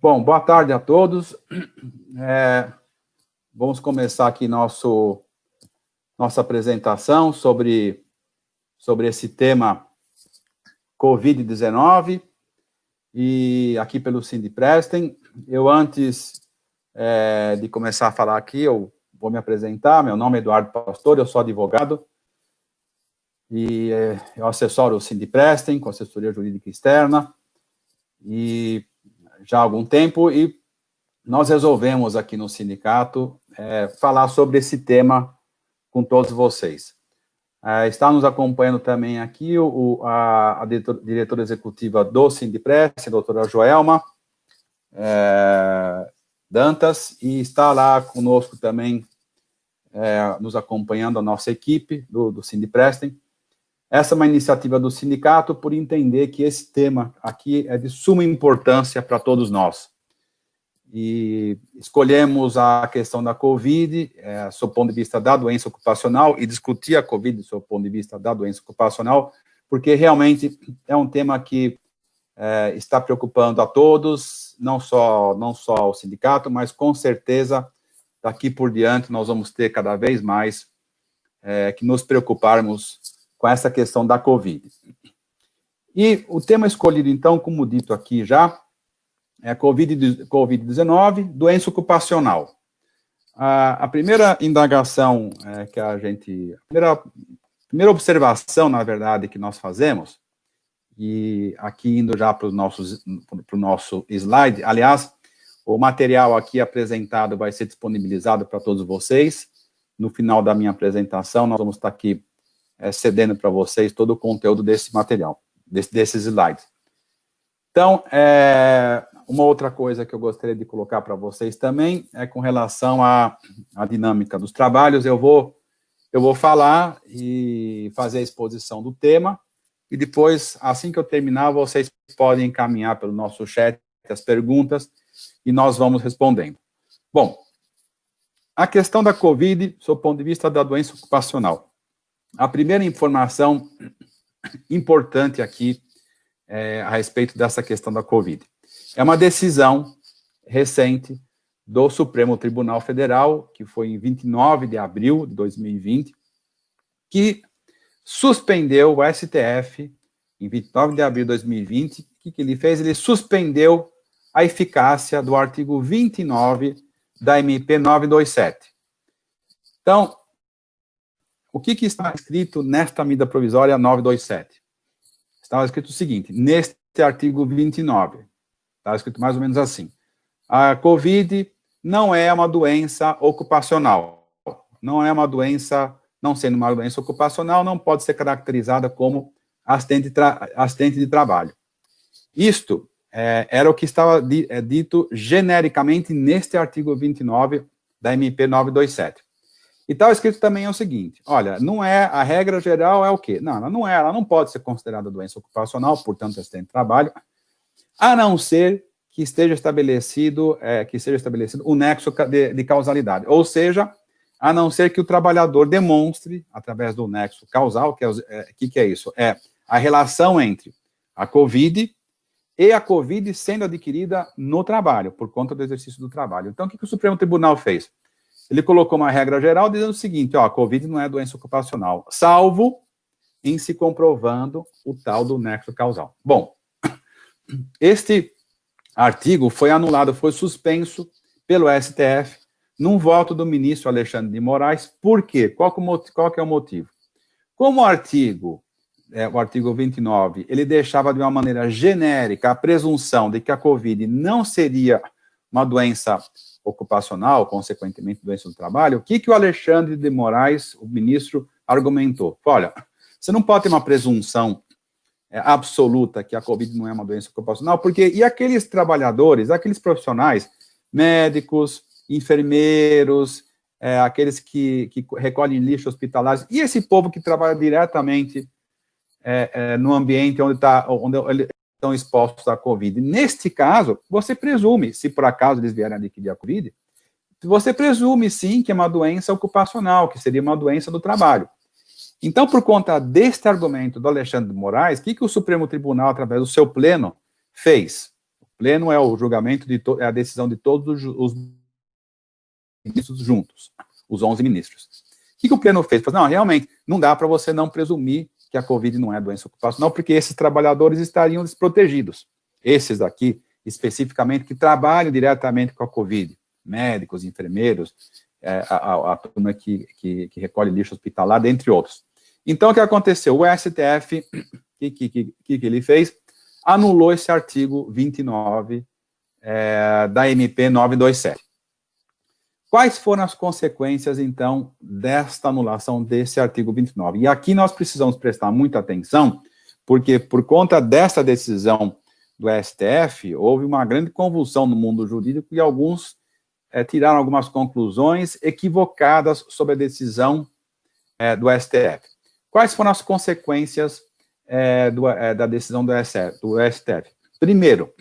Bom, boa tarde a todos. Vamos começar aqui nossa apresentação sobre esse tema Covid-19 e aqui pelo Sindiprestem. Eu, antes de começar a falar aqui, eu vou me apresentar. Meu nome é Eduardo Pastor, eu sou advogado e eu assessoro o Sindiprestem com assessoria jurídica externa e já há algum tempo, e nós resolvemos aqui no sindicato falar sobre esse tema com todos vocês. Está nos acompanhando também aqui a diretora executiva do Sindiprestem, a doutora Joelma Dantas, e está lá conosco também, nos acompanhando a nossa equipe do Sindiprestem. Essa é uma iniciativa do sindicato por entender que esse tema aqui é de suma importância para todos nós. E escolhemos a questão da Covid, sob o ponto de vista da doença ocupacional, e discutir a Covid sob o ponto de vista da doença ocupacional, porque realmente é um tema que está preocupando a todos, não só o sindicato, mas com certeza, daqui por diante, nós vamos ter cada vez mais que nos preocuparmos com essa questão da Covid. E o tema escolhido, então, como dito aqui já, é Covid-19, doença ocupacional. A primeira indagação que a primeira observação, na verdade, que nós fazemos, e aqui indo já para o nosso slide, aliás, o material aqui apresentado vai ser disponibilizado para todos vocês. No final da minha apresentação, nós vamos estar aqui cedendo para vocês todo o conteúdo desse material, desses slides. Então, uma outra coisa que eu gostaria de colocar para vocês também é com relação à dinâmica dos trabalhos. Eu vou falar e fazer a exposição do tema, e depois, assim que eu terminar, vocês podem encaminhar pelo nosso chat as perguntas, e nós vamos respondendo. Bom, a questão da Covid, sob o ponto de vista da doença ocupacional. A primeira informação importante aqui a respeito dessa questão da Covid. É uma decisão recente do Supremo Tribunal Federal, que foi em 29 de abril de 2020, que suspendeu o STF, em 29 de abril de 2020, o que ele fez? Ele suspendeu a eficácia do artigo 29 da MP 927. Então, o que está escrito nesta medida provisória 927? Estava escrito o seguinte, neste artigo 29, estava escrito mais ou menos assim, a Covid não é uma doença ocupacional, não sendo uma doença ocupacional, não pode ser caracterizada como acidente de trabalho. Isto era o que estava dito genericamente neste artigo 29 da MP 927. E estava escrito também o seguinte, olha, não é, a regra geral é o quê? Não, ela não pode ser considerada doença ocupacional, portanto, acidente de trabalho, a não ser que esteja estabelecido o nexo de causalidade, ou seja, a não ser que o trabalhador demonstre, através do nexo causal, que é isso? É a relação entre a Covid e a Covid sendo adquirida no trabalho, por conta do exercício do trabalho. Então, o que o Supremo Tribunal fez? Ele colocou uma regra geral dizendo o seguinte, a Covid não é doença ocupacional, salvo em se comprovando o tal do nexo causal. Bom, este artigo foi anulado, foi suspenso pelo STF, num voto do ministro Alexandre de Moraes. Por quê? Qual que é o motivo? Como o artigo 29, ele deixava de uma maneira genérica a presunção de que a Covid não seria uma doença ocupacional, consequentemente doença do trabalho, o que o Alexandre de Moraes, o ministro, argumentou? Olha, você não pode ter uma presunção absoluta que a Covid não é uma doença ocupacional, porque e aqueles trabalhadores, aqueles profissionais, médicos, enfermeiros, aqueles que recolhem lixo hospitalares, e esse povo que trabalha diretamente no ambiente onde estão expostos à Covid. Neste caso, você presume, se por acaso eles vierem adquirir a Covid, você presume, sim, que é uma doença ocupacional, que seria uma doença do trabalho. Então, por conta deste argumento do Alexandre de Moraes, o que o Supremo Tribunal, através do seu pleno, fez? O pleno é o julgamento, é a decisão de todos os ministros juntos, os 11 ministros. O que o pleno fez? Falou, não, realmente, não dá para você não presumir que a Covid não é doença ocupacional, porque esses trabalhadores estariam desprotegidos. Esses aqui, especificamente, que trabalham diretamente com a Covid, médicos, enfermeiros, a turma que recolhe lixo hospitalar, dentre outros. Então, o que aconteceu? O STF, o que ele fez? Anulou esse artigo 29 da MP 927. Quais foram as consequências, então, desta anulação desse artigo 29? E aqui nós precisamos prestar muita atenção, porque por conta dessa decisão do STF, houve uma grande convulsão no mundo jurídico e alguns tiraram algumas conclusões equivocadas sobre a decisão do STF. Quais foram as consequências da decisão do STF? Primeiro,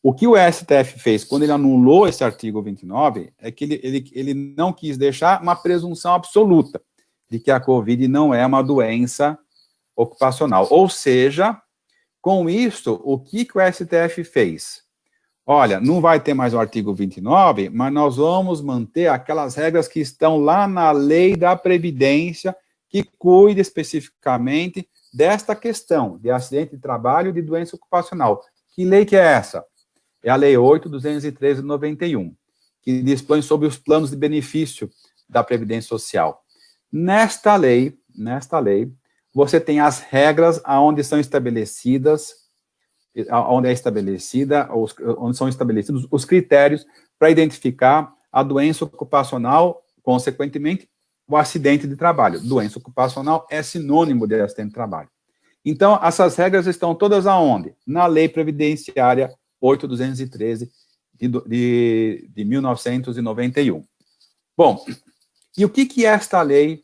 o que o STF fez quando ele anulou esse artigo 29 é que ele não quis deixar uma presunção absoluta de que a Covid não é uma doença ocupacional. Ou seja, com isso, o que o STF fez? Olha, não vai ter mais o artigo 29, mas nós vamos manter aquelas regras que estão lá na lei da Previdência, que cuida especificamente desta questão de acidente de trabalho e de doença ocupacional. Que lei que é essa? É a Lei 8.213 de 91, que dispõe sobre os planos de benefício da Previdência Social. Nesta lei, você tem as regras onde são estabelecidas, onde são estabelecidos os critérios para identificar a doença ocupacional, consequentemente, o acidente de trabalho. Doença ocupacional é sinônimo de acidente de trabalho. Então, essas regras estão todas aonde? Na Lei Previdenciária 8.213 de 1991. Bom, e o que esta lei,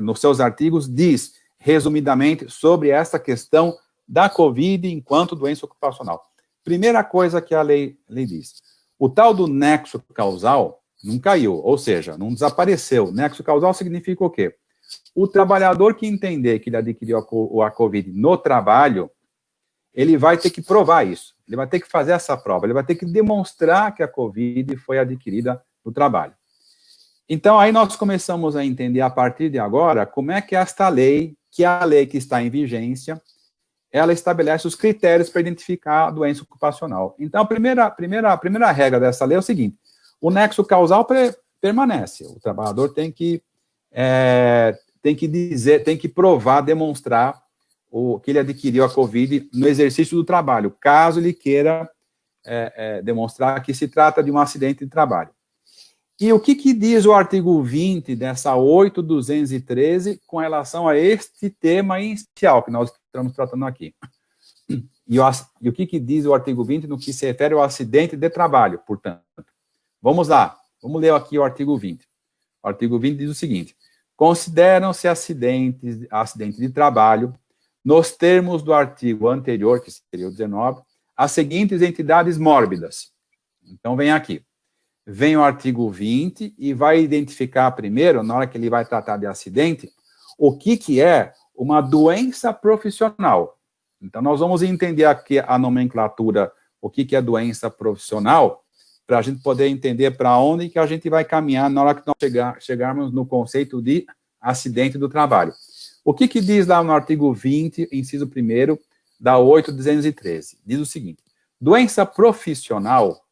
nos seus artigos, diz, resumidamente, sobre essa questão da Covid enquanto doença ocupacional? Primeira coisa que a lei diz, o tal do nexo causal não caiu, ou seja, não desapareceu. Nexo causal significa o quê? O trabalhador que entender que ele adquiriu a Covid no trabalho, ele vai ter que provar isso, ele vai ter que fazer essa prova, ele vai ter que demonstrar que a Covid foi adquirida no trabalho. Então, aí nós começamos a entender, a partir de agora, como é que esta lei, que é a lei que está em vigência, ela estabelece os critérios para identificar a doença ocupacional. Então, a primeira regra dessa lei é o seguinte, o nexo causal permanece, o trabalhador tem que provar, demonstrar que ele adquiriu a Covid no exercício do trabalho, caso ele queira demonstrar que se trata de um acidente de trabalho. E o que diz o artigo 20 dessa 8.213 com relação a este tema inicial que nós estamos tratando aqui? E o que diz o artigo 20 no que se refere ao acidente de trabalho, portanto? Vamos lá, vamos ler aqui o artigo 20. O artigo 20 diz o seguinte, consideram-se acidente de trabalho, nos termos do artigo anterior, que seria o 19, as seguintes entidades mórbidas. Então, vem aqui. Vem o artigo 20 e vai identificar primeiro, na hora que ele vai tratar de acidente, o que é uma doença profissional. Então, nós vamos entender aqui a nomenclatura, o que é doença profissional, para a gente poder entender para onde que a gente vai caminhar na hora que nós chegarmos no conceito de acidente do trabalho. O que diz lá no artigo 20, inciso 1º, da 8.213? Diz o seguinte, doença profissional,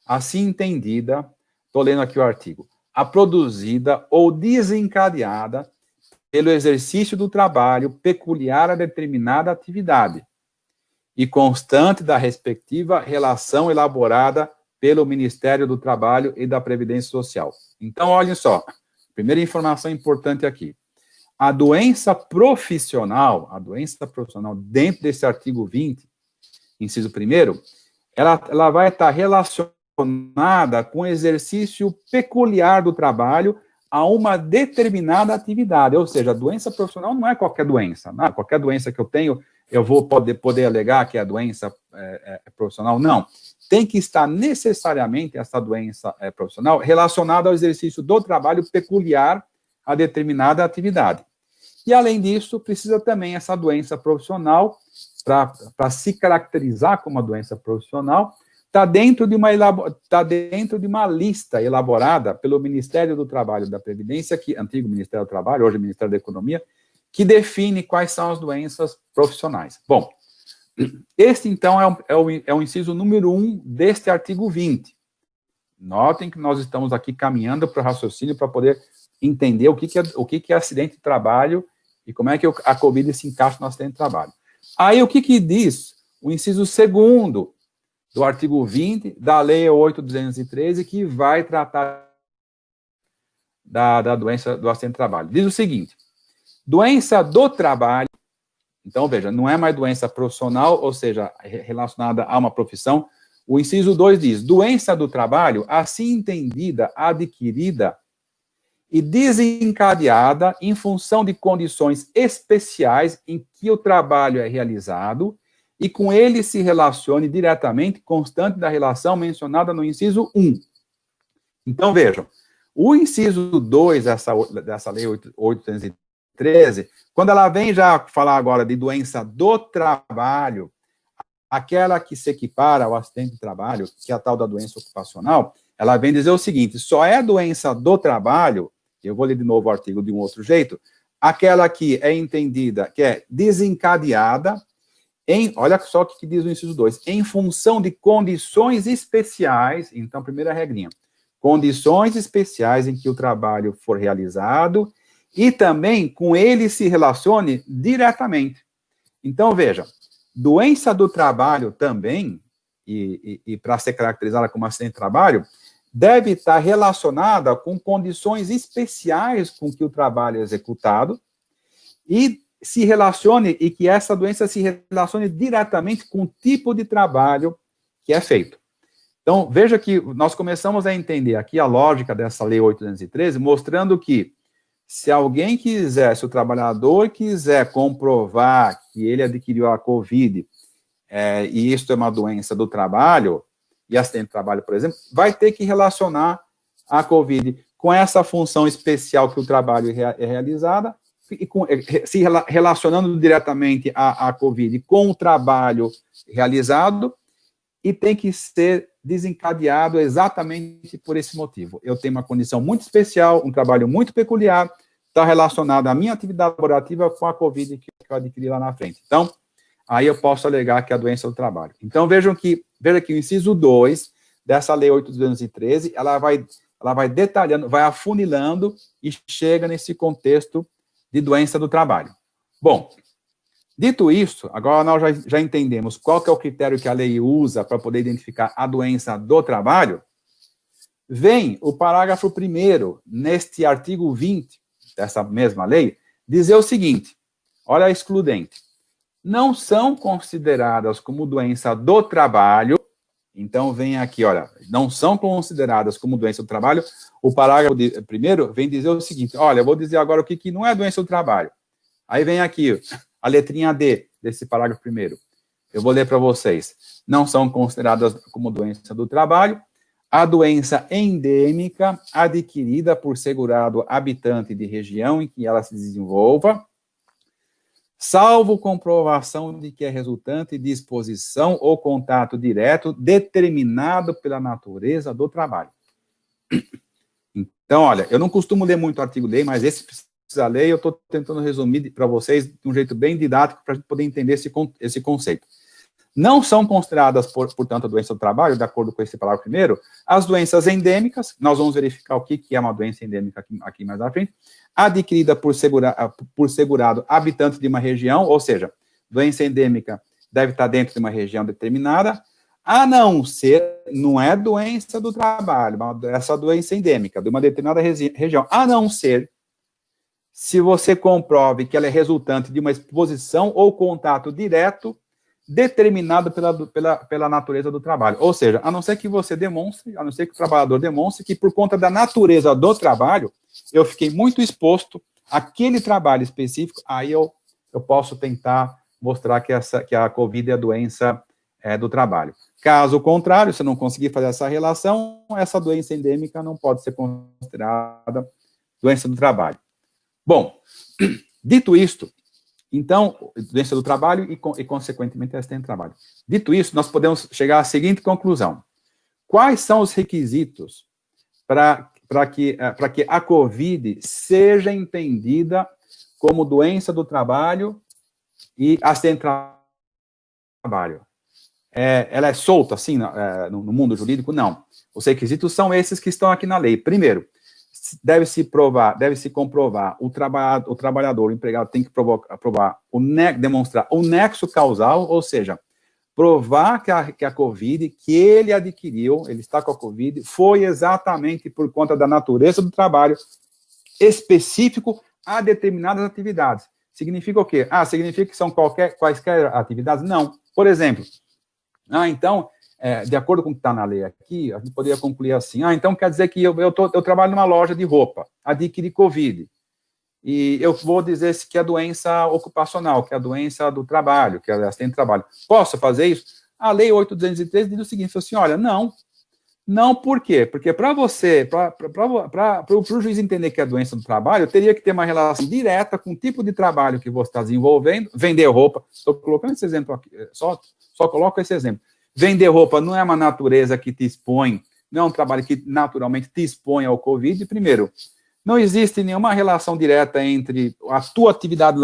assim entendida, estou lendo aqui o artigo, a produzida ou desencadeada pelo exercício do trabalho peculiar a determinada atividade e constante da respectiva relação elaborada pelo Ministério do Trabalho e da Previdência Social. Então, olhem só, primeira informação importante aqui. A doença profissional dentro desse artigo 20, inciso 1º, ela vai estar relacionada com o exercício peculiar do trabalho a uma determinada atividade, ou seja, a doença profissional não é qualquer doença, não, qualquer doença que eu tenho, eu vou poder alegar que a doença profissional, não. Tem que estar necessariamente essa doença profissional relacionada ao exercício do trabalho peculiar a determinada atividade. E, além disso, precisa também essa doença profissional para se caracterizar como uma doença profissional, está dentro de uma lista elaborada pelo Ministério do Trabalho e da Previdência, antigo Ministério do Trabalho, hoje Ministério da Economia, que define quais são as doenças profissionais. Bom, este, então, é o inciso número 1 deste artigo 20. Notem que nós estamos aqui caminhando para o raciocínio para poder entender o que é acidente de trabalho e como é que a Covid se encaixa no acidente de trabalho. Aí, o que diz o inciso 2º do artigo 20 da Lei 8.213, que vai tratar da doença do acidente de trabalho? Diz o seguinte: doença do trabalho, então, veja, não é mais doença profissional, ou seja, relacionada a uma profissão. O inciso 2 diz: doença do trabalho, assim entendida, adquirida e desencadeada em função de condições especiais em que o trabalho é realizado e com ele se relacione diretamente, constante da relação mencionada no inciso 1. Então, vejam, o inciso 2 dessa Lei 8.213, quando ela vem já falar agora de doença do trabalho, aquela que se equipara ao acidente de trabalho, que é a tal da doença ocupacional, ela vem dizer o seguinte: só é doença do trabalho, eu vou ler de novo o artigo de um outro jeito, aquela que é entendida, que é desencadeada, olha só o que diz o inciso 2, em função de condições especiais, então, primeira regrinha, condições especiais em que o trabalho for realizado e também com ele se relacione diretamente. Então, veja, doença do trabalho também, e para ser caracterizada como acidente de trabalho, deve estar relacionada com condições especiais com que o trabalho é executado e que essa doença se relacione diretamente com o tipo de trabalho que é feito. Então, veja que nós começamos a entender aqui a lógica dessa Lei 8.213, mostrando que se o trabalhador quiser comprovar que ele adquiriu a Covid, e isso é uma doença do trabalho, e acidente de trabalho, por exemplo, vai ter que relacionar a Covid com essa função especial que o trabalho é realizada, se relacionando diretamente a Covid com o trabalho realizado, e tem que ser desencadeado exatamente por esse motivo. Eu tenho uma condição muito especial, um trabalho muito peculiar, está relacionado à minha atividade laborativa com a Covid que eu adquiri lá na frente. Então, aí eu posso alegar que é a doença do trabalho. Então, veja que o inciso 2 dessa Lei 8.213, ela vai detalhando, vai afunilando e chega nesse contexto de doença do trabalho. Bom, dito isso, agora nós já entendemos qual que é o critério que a lei usa para poder identificar a doença do trabalho. Vem o parágrafo 1º, neste artigo 20 dessa mesma lei, dizer o seguinte: olha a excludente. Não são consideradas como doença do trabalho, então vem aqui, olha, não são consideradas como doença do trabalho, o parágrafo primeiro vem dizer o seguinte: olha, eu vou dizer agora o que não é doença do trabalho. Aí vem aqui a letrinha D desse parágrafo primeiro. Eu vou ler para vocês. Não são consideradas como doença do trabalho a doença endêmica adquirida por segurado habitante de região em que ela se desenvolva, salvo comprovação de que é resultante de exposição ou contato direto determinado pela natureza do trabalho. Então, olha, eu não costumo ler muito artigo-lei, mas esse precisa ler, eu estou tentando resumir para vocês de um jeito bem didático para a gente poder entender esse conceito. Não são consideradas, portanto, a doença do trabalho, de acordo com esse parágrafo primeiro, as doenças endêmicas, nós vamos verificar o que é uma doença endêmica aqui mais à frente, adquirida por segurado habitante de uma região, ou seja, doença endêmica deve estar dentro de uma região determinada, a não ser, não é doença do trabalho, essa doença endêmica de uma determinada região, a não ser se você comprove que ela é resultante de uma exposição ou contato direto determinado pela natureza do trabalho. Ou seja, a não ser que você demonstre, a não ser que o trabalhador demonstre que por conta da natureza do trabalho, eu fiquei muito exposto àquele trabalho específico, aí eu posso tentar mostrar que a Covid é a doença do trabalho. Caso contrário, se eu não conseguir fazer essa relação, essa doença endêmica não pode ser considerada doença do trabalho. Bom, dito isto, Então, doença do trabalho e consequentemente, acidente de trabalho. Dito isso, nós podemos chegar à seguinte conclusão. Quais são os requisitos para que a COVID seja entendida como doença do trabalho e acidente de trabalho? Ela é solta, assim, no mundo jurídico? Não. Os requisitos são esses que estão aqui na lei. Primeiro, deve-se comprovar, o trabalhador, o empregado tem que demonstrar o nexo causal, ou seja, provar que a COVID, que ele adquiriu, ele está com a COVID, foi exatamente por conta da natureza do trabalho específico a determinadas atividades. Significa o quê? Significa que são quaisquer atividades? Não. Por exemplo, então, de acordo com o que está na lei aqui, a gente poderia concluir assim, então quer dizer que eu trabalho numa loja de roupa, adquiri COVID, e eu vou dizer que é doença ocupacional, que é a doença do trabalho, que é acidente de trabalho. Posso fazer isso? A lei 8.203 diz o seguinte, assim, olha, não, por quê? Porque para o juiz entender que é doença do trabalho, teria que ter uma relação direta com o tipo de trabalho que você está desenvolvendo, vender roupa, estou colocando esse exemplo aqui, só coloco esse exemplo. Vender roupa não é uma natureza que te expõe, não é um trabalho que naturalmente te expõe ao COVID, primeiro. Não existe nenhuma relação direta entre a tua atividade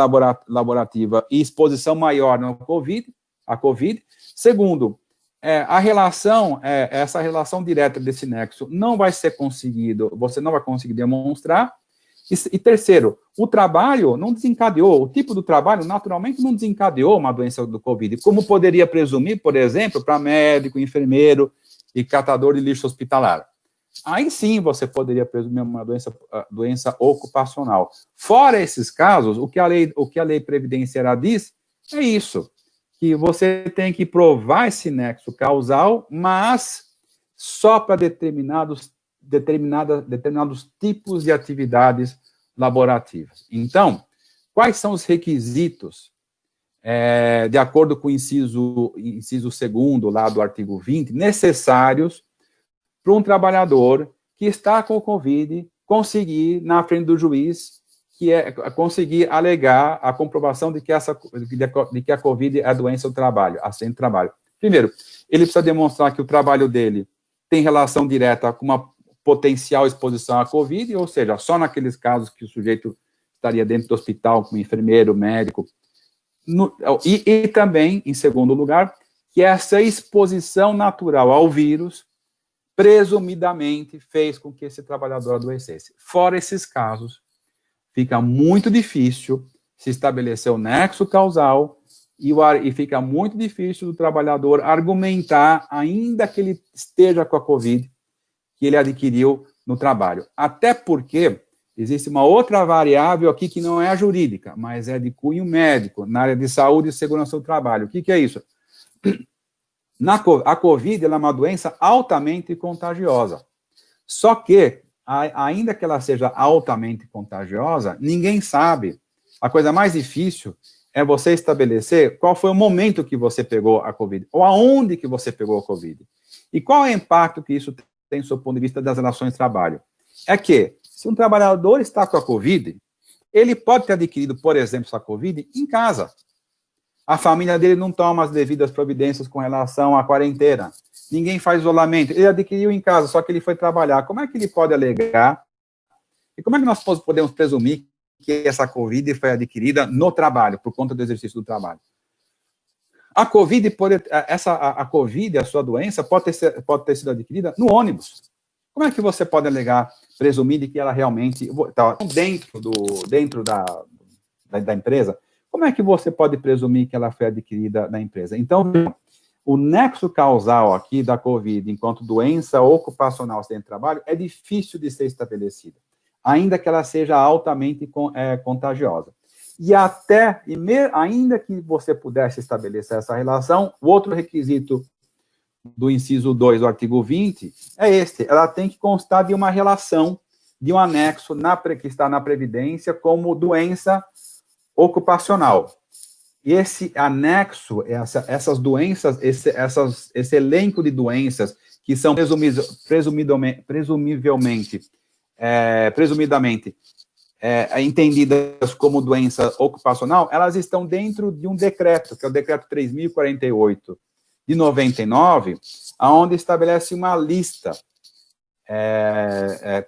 laborativa e exposição maior a COVID. Segundo, essa relação direta desse nexo não vai ser conseguido, você não vai conseguir demonstrar. E terceiro, o trabalho não desencadeou, o tipo do trabalho naturalmente não desencadeou uma doença do COVID, como poderia presumir, por exemplo, para médico, enfermeiro e catador de lixo hospitalar. Aí sim você poderia presumir uma doença ocupacional. Fora esses casos, o que a lei previdenciária diz é isso, que você tem que provar esse nexo causal, mas só para determinados tipos de atividades laborativas. Então, quais são os requisitos, de acordo com o inciso 2º lá do artigo 20, necessários para um trabalhador que está com o COVID conseguir, na frente do juiz, conseguir alegar a comprovação de que a COVID é a doença do trabalho, acidente de trabalho. Primeiro, ele precisa demonstrar que o trabalho dele tem relação direta com uma potencial exposição à COVID, ou seja, só naqueles casos que o sujeito estaria dentro do hospital, como enfermeiro, médico. E também, em segundo lugar, que essa exposição natural ao vírus presumidamente fez com que esse trabalhador adoecesse. Fora esses casos, fica muito difícil se estabelecer o nexo causal e fica muito difícil do trabalhador argumentar, ainda que ele esteja com a COVID, que ele adquiriu no trabalho. Até porque existe uma outra variável aqui que não é a jurídica, mas é de cunho médico, na área de saúde e segurança do trabalho. O que é isso? A COVID ela é uma doença altamente contagiosa. Só que, ainda que ela seja altamente contagiosa, ninguém sabe. A coisa mais difícil é você estabelecer qual foi o momento que você pegou a COVID, ou aonde que você pegou a COVID. E qual é o impacto que isso tem do ponto de vista das relações de trabalho? É que, se um trabalhador está com a COVID, ele pode ter adquirido, por exemplo, essa COVID em casa. A família dele não toma as devidas providências com relação à quarentena. Ninguém faz isolamento. Ele adquiriu em casa, só que ele foi trabalhar. Como é que ele pode alegar? E como é que nós podemos presumir que essa COVID foi adquirida no trabalho, por conta do exercício do trabalho? A COVID, a sua doença, pode ter sido adquirida no ônibus. Como é que você pode alegar, presumir de que ela realmente está dentro da empresa? Como é que você pode presumir que ela foi adquirida na empresa? Então, o nexo causal aqui da COVID, enquanto doença ocupacional acidente de trabalho, é difícil de ser estabelecida, ainda que ela seja altamente contagiosa. E ainda que você pudesse estabelecer essa relação, o outro requisito do inciso 2 do artigo 20 é ela tem que constar de uma relação, de um anexo que está na Previdência como doença ocupacional. E esse anexo, essas doenças, esse elenco de doenças que são presumidamente entendidas como doença ocupacional, elas estão dentro de um decreto, que é o decreto 3.048 de 99, onde estabelece uma lista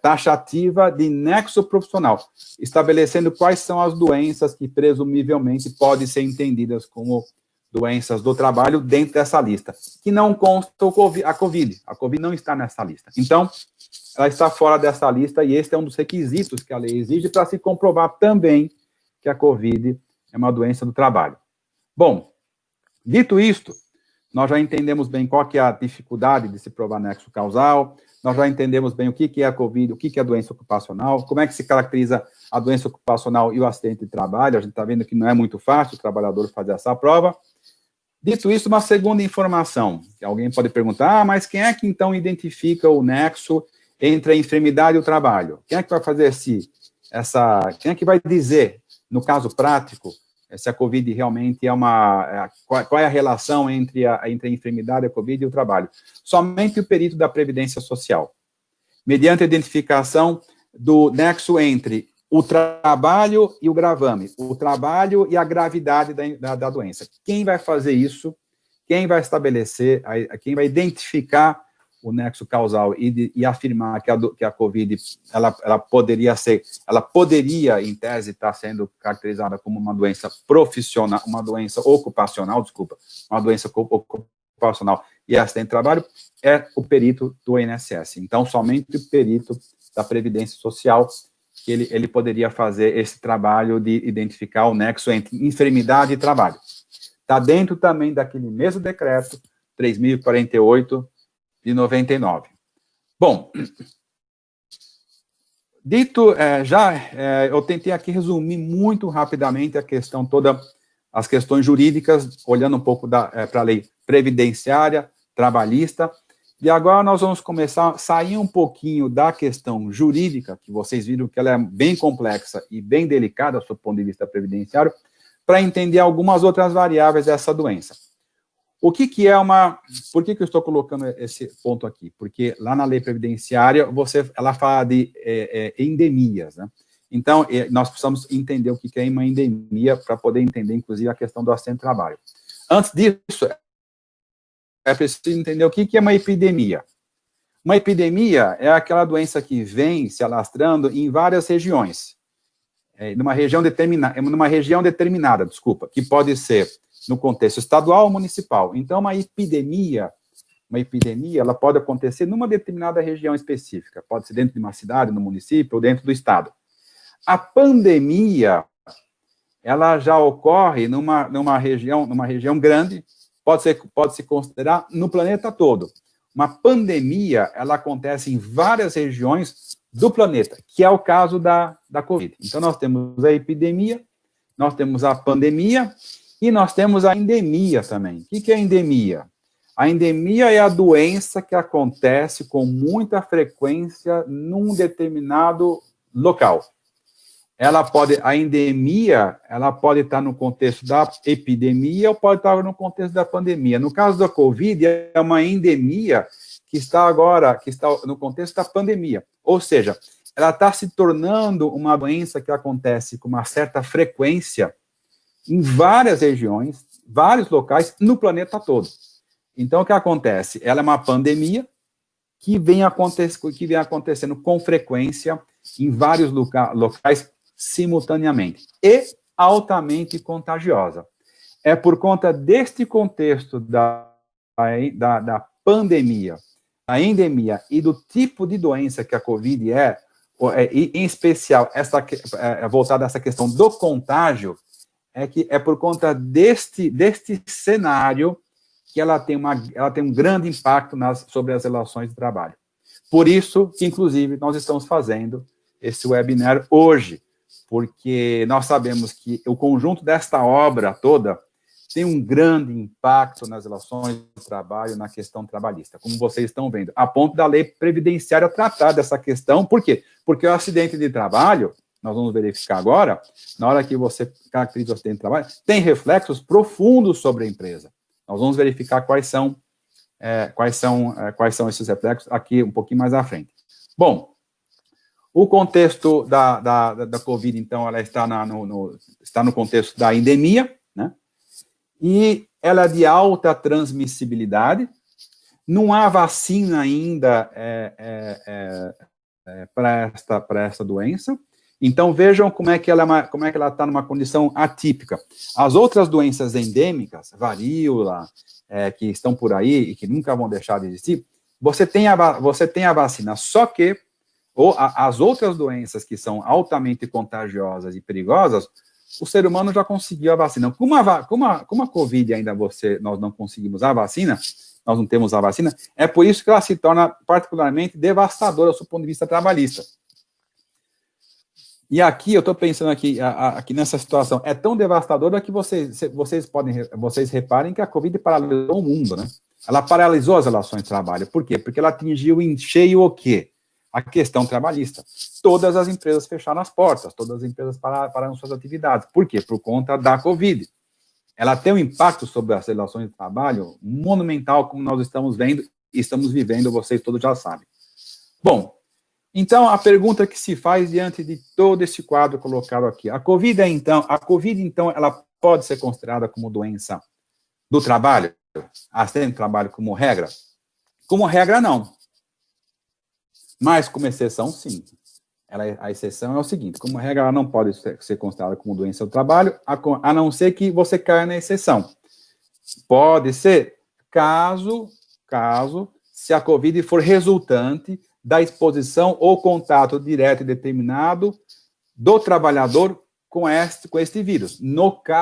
taxativa de nexo profissional, estabelecendo quais são as doenças que presumivelmente podem ser entendidas como doenças do trabalho dentro dessa lista, que não consta a COVID. A COVID não está nessa lista. Então, ela está fora dessa lista e este é um dos requisitos que a lei exige para se comprovar também que a COVID é uma doença do trabalho. Bom, dito isto, nós já entendemos bem qual que é a dificuldade de se provar nexo causal, nós já entendemos bem o que é a COVID, o que é a doença ocupacional, como é que se caracteriza a doença ocupacional e o acidente de trabalho. A gente está vendo que não é muito fácil o trabalhador fazer essa prova. Dito isso, uma segunda informação, que alguém pode perguntar, mas quem é que então identifica o nexo entre a enfermidade e o trabalho? Quem é que vai fazer quem é que vai dizer, no caso prático, se a COVID realmente qual é a relação entre a enfermidade, a COVID e o trabalho? Somente o perito da Previdência Social, mediante a identificação do nexo entre o trabalho e o gravame, o trabalho e a gravidade da doença. Quem vai fazer isso? Quem vai estabelecer, quem vai identificar o nexo causal e afirmar que a COVID, ela poderia, em tese, estar sendo caracterizada como uma doença profissional, uma doença ocupacional, uma doença ocupacional e acidente de trabalho, é o perito do INSS. Então, somente o perito da Previdência Social, que ele poderia fazer esse trabalho de identificar o nexo entre enfermidade e trabalho. Está dentro também daquele mesmo decreto, 3.048, de 99. Bom, dito, eu tentei aqui resumir muito rapidamente a questão toda, as questões jurídicas, olhando um pouco para a lei previdenciária, trabalhista, e agora nós vamos começar a sair um pouquinho da questão jurídica, que vocês viram que ela é bem complexa e bem delicada, do ponto de vista previdenciário, para entender algumas outras variáveis dessa doença. O que é por que eu estou colocando esse ponto aqui? Porque lá na lei previdenciária, ela fala de endemias, né? Então, nós precisamos entender o que é uma endemia para poder entender, inclusive, a questão do acidente de trabalho. Antes disso, é preciso entender o que é uma epidemia. Uma epidemia é aquela doença que vem se alastrando em várias regiões, numa região determinada, que pode ser no contexto estadual ou municipal. Então, uma epidemia, ela pode acontecer numa determinada região específica, pode ser dentro de uma cidade, no município, ou dentro do estado. A pandemia, ela já ocorre numa região grande, pode se considerar no planeta todo. Uma pandemia, ela acontece em várias regiões do planeta, que é o caso da COVID. Então, nós temos a epidemia, nós temos a pandemia, e nós temos a endemia também. O que é a endemia? A endemia é a doença que acontece com muita frequência num determinado local. A endemia, ela pode estar no contexto da epidemia ou pode estar no contexto da pandemia. No caso da COVID, é uma endemia que está no contexto da pandemia. Ou seja, ela está se tornando uma doença que acontece com uma certa frequência em várias regiões, vários locais, no planeta todo. Então, o que acontece? Ela é uma pandemia que vem acontecendo com frequência em vários locais simultaneamente e altamente contagiosa. É por conta deste contexto da pandemia, da endemia e do tipo de doença que a COVID e em especial, voltada a essa questão do contágio, é por conta deste cenário que ela tem um grande impacto sobre as relações de trabalho. Por isso que, inclusive, nós estamos fazendo esse webinar hoje, porque nós sabemos que o conjunto desta obra toda tem um grande impacto nas relações de trabalho, na questão trabalhista, como vocês estão vendo, a ponto da lei previdenciária tratar dessa questão. Por quê? Porque o acidente de trabalho, nós vamos verificar agora, na hora que você caracteriza o acidente de trabalho, tem reflexos profundos sobre a empresa. Nós vamos verificar quais são esses reflexos aqui um pouquinho mais à frente. Bom, O contexto da Covid, então, ela está, está no contexto da endemia, né? E ela é de alta transmissibilidade. Não há vacina ainda para esta doença. Então, vejam como é que ela está numa condição atípica. As outras doenças endêmicas, varíola, que estão por aí e que nunca vão deixar de existir, você tem a vacina, só que as outras doenças que são altamente contagiosas e perigosas, o ser humano já conseguiu a vacina. Como a Covid ainda nós não conseguimos a vacina, nós não temos a vacina, é por isso que ela se torna particularmente devastadora do ponto de vista trabalhista. E aqui, eu estou pensando aqui nessa situação, é tão devastadora que vocês reparem que a Covid paralisou o mundo, né? Ela paralisou as relações de trabalho. Por quê? Porque ela atingiu em cheio o quê? A questão trabalhista. Todas as empresas fecharam as portas, todas as empresas pararam suas atividades. Por quê? Por conta da Covid. Ela tem um impacto sobre as relações de trabalho monumental, como nós estamos vendo e estamos vivendo, vocês todos já sabem. Bom, então a pergunta que se faz diante de todo esse quadro colocado aqui, a Covid, então, ela pode ser considerada como doença do trabalho? Acidente do trabalho como regra? Como regra, não. Mas como exceção, sim. A exceção é o seguinte, como regra, ela não pode ser considerada como doença do trabalho, a não ser que você caia na exceção. Pode ser, caso se a Covid for resultante da exposição ou contato direto e determinado do trabalhador com este vírus,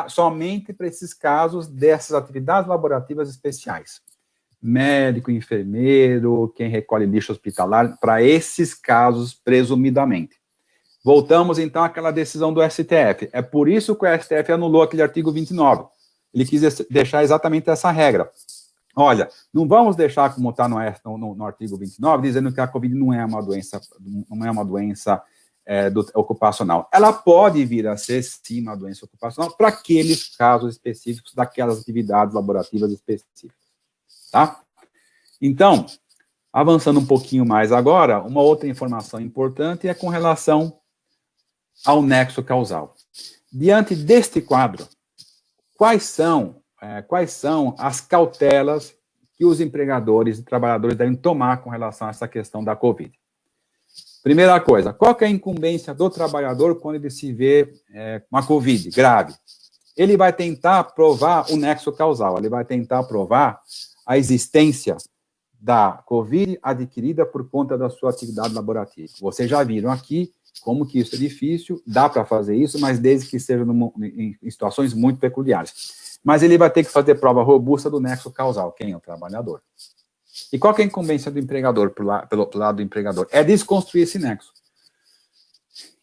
somente para esses casos dessas atividades laborativas especiais. Médico, enfermeiro, quem recolhe lixo hospitalar, para esses casos, presumidamente. Voltamos, então, àquela decisão do STF. É por isso que o STF anulou aquele artigo 29. Ele quis deixar exatamente essa regra. Olha, não vamos deixar como está no artigo 29, dizendo que a Covid não é uma doença ocupacional. Ela pode vir a ser, sim, uma doença ocupacional para aqueles casos específicos daquelas atividades laborativas específicas. Tá? Então, avançando um pouquinho mais agora, uma outra informação importante é com relação ao nexo causal. Diante deste quadro, quais são as cautelas que os empregadores e trabalhadores devem tomar com relação a essa questão da Covid? Primeira coisa, qual que é a incumbência do trabalhador quando ele se vê com a Covid grave? Ele vai tentar provar o nexo causal, ele vai tentar provar a existência da Covid adquirida por conta da sua atividade laborativa. Vocês já viram aqui como que isso é difícil, dá para fazer isso, mas desde que seja em situações muito peculiares. Mas ele vai ter que fazer prova robusta do nexo causal. Quem é o trabalhador? E qual que é a incumbência do empregador, pelo lado do empregador? É desconstruir esse nexo.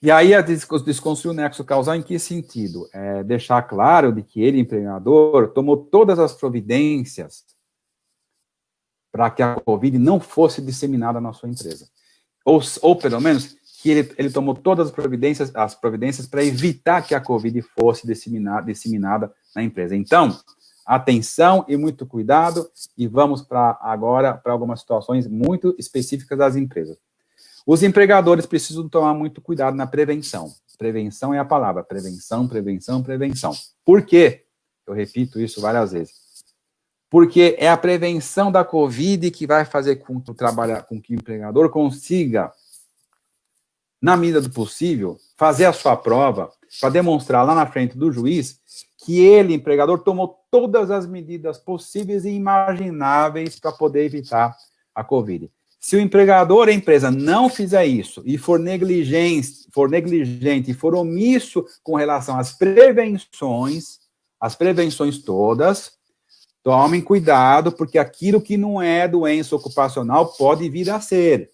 E aí, desconstruir o nexo causal em que sentido? É deixar claro de que ele, empregador, tomou todas as providências para que a Covid não fosse disseminada na sua empresa. Ou pelo menos, que ele tomou todas as providências para evitar que a Covid fosse disseminada na empresa. Então, atenção e muito cuidado, e vamos agora para algumas situações muito específicas das empresas. Os empregadores precisam tomar muito cuidado na prevenção. Prevenção é a palavra, prevenção. Por quê? Eu repito isso várias vezes. Porque é a prevenção da Covid que vai fazer com que o empregador consiga, na medida do possível, fazer a sua prova para demonstrar lá na frente do juiz que ele, empregador, tomou todas as medidas possíveis e imagináveis para poder evitar a Covid. Se o empregador, a empresa, não fizer isso e for negligente e for omisso com relação às prevenções todas, tomem cuidado, porque aquilo que não é doença ocupacional pode vir a ser.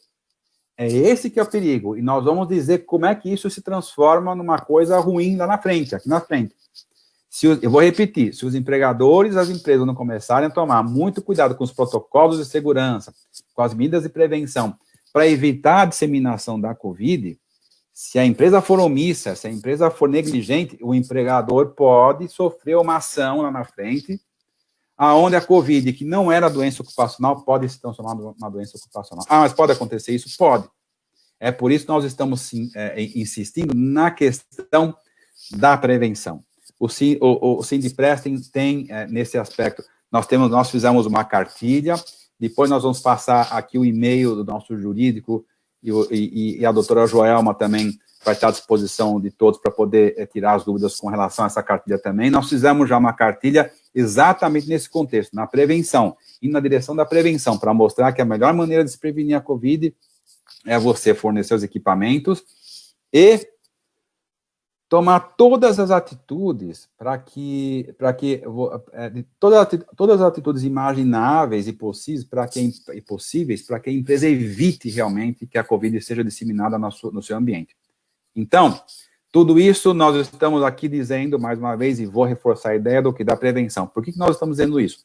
É esse que é o perigo. E nós vamos dizer como é que isso se transforma numa coisa ruim lá na frente, aqui na frente. Eu vou repetir, se os empregadores e as empresas não começarem a tomar muito cuidado com os protocolos de segurança, com as medidas de prevenção, para evitar a disseminação da Covid, se a empresa for omissa, se a empresa for negligente, o empregador pode sofrer uma ação lá na frente, aonde a Covid, que não era doença ocupacional, pode se transformar numa doença ocupacional. Ah, mas pode acontecer isso? Pode. É por isso que nós estamos insistindo na questão da prevenção. O Sindiprestem tem, nesse aspecto, nós fizemos uma cartilha, depois nós vamos passar aqui o e-mail do nosso jurídico, e a doutora Joelma também vai estar à disposição de todos para poder tirar as dúvidas com relação a essa cartilha também. Nós fizemos já uma cartilha exatamente nesse contexto, na prevenção, e na direção da prevenção, para mostrar que a melhor maneira de se prevenir a Covid é você fornecer os equipamentos e tomar todas as atitudes todas as atitudes imagináveis e possíveis para que a empresa evite realmente que a Covid seja disseminada no seu ambiente. Então, tudo isso nós estamos aqui dizendo, mais uma vez, e vou reforçar a ideia da prevenção. Por que nós estamos dizendo isso?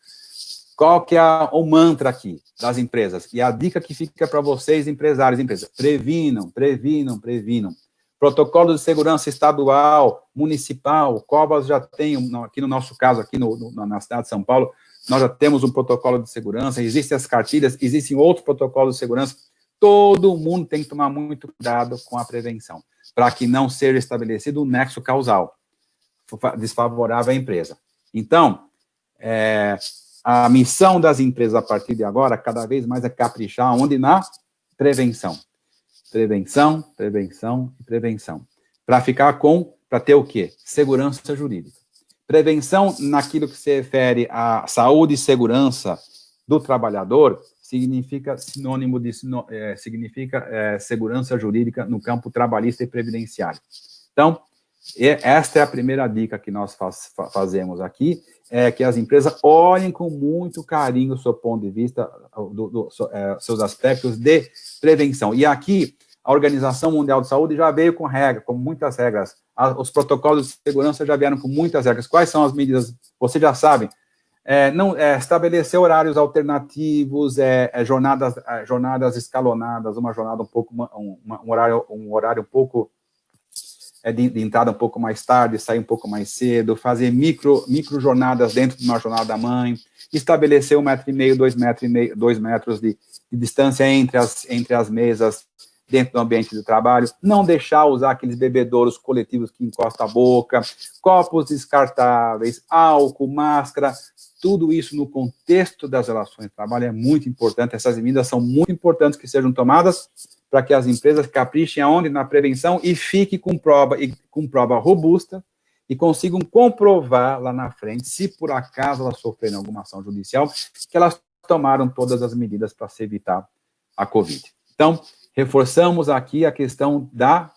Qual que é o mantra aqui das empresas? E a dica que fica para vocês, empresários e empresas: previnam, previnam, previnam. Protocolo de segurança estadual, municipal, Covas já tem, aqui no nosso caso, aqui na cidade de São Paulo, nós já temos um protocolo de segurança, existem as cartilhas, existem outros protocolos de segurança. Todo mundo tem que tomar muito cuidado com a prevenção, para que não seja estabelecido um nexo causal desfavorável à empresa. Então, a missão das empresas a partir de agora, cada vez mais, é caprichar onde? Na prevenção. Prevenção, prevenção e prevenção. Para ter o quê? Segurança jurídica. Prevenção naquilo que se refere à saúde e segurança do trabalhador significa segurança jurídica no campo trabalhista e previdenciário. Então, esta é a primeira dica que nós fazemos aqui, é que as empresas olhem com muito carinho o seu ponto de vista, seus aspectos de prevenção. E aqui, a Organização Mundial de Saúde já veio com muitas regras. Os protocolos de segurança já vieram com muitas regras. Quais são as medidas? Vocês já sabem. Estabelecer horários alternativos, jornadas escalonadas, uma jornada um horário um pouco de entrada um pouco mais tarde, sair um pouco mais cedo, fazer micro jornadas dentro de uma jornada da mãe, estabelecer 1,5 m, 2 metros de distância entre as mesas dentro do ambiente de trabalho, não deixar usar aqueles bebedouros coletivos que encostam a boca, copos descartáveis, álcool, máscara, tudo isso no contexto das relações de trabalho é muito importante. Essas medidas são muito importantes que sejam tomadas para que as empresas caprichem aonde? Na prevenção e fiquem com prova robusta e consigam comprovar lá na frente, se por acaso elas sofrerem alguma ação judicial, que elas tomaram todas as medidas para se evitar a Covid. Então, reforçamos aqui a questão da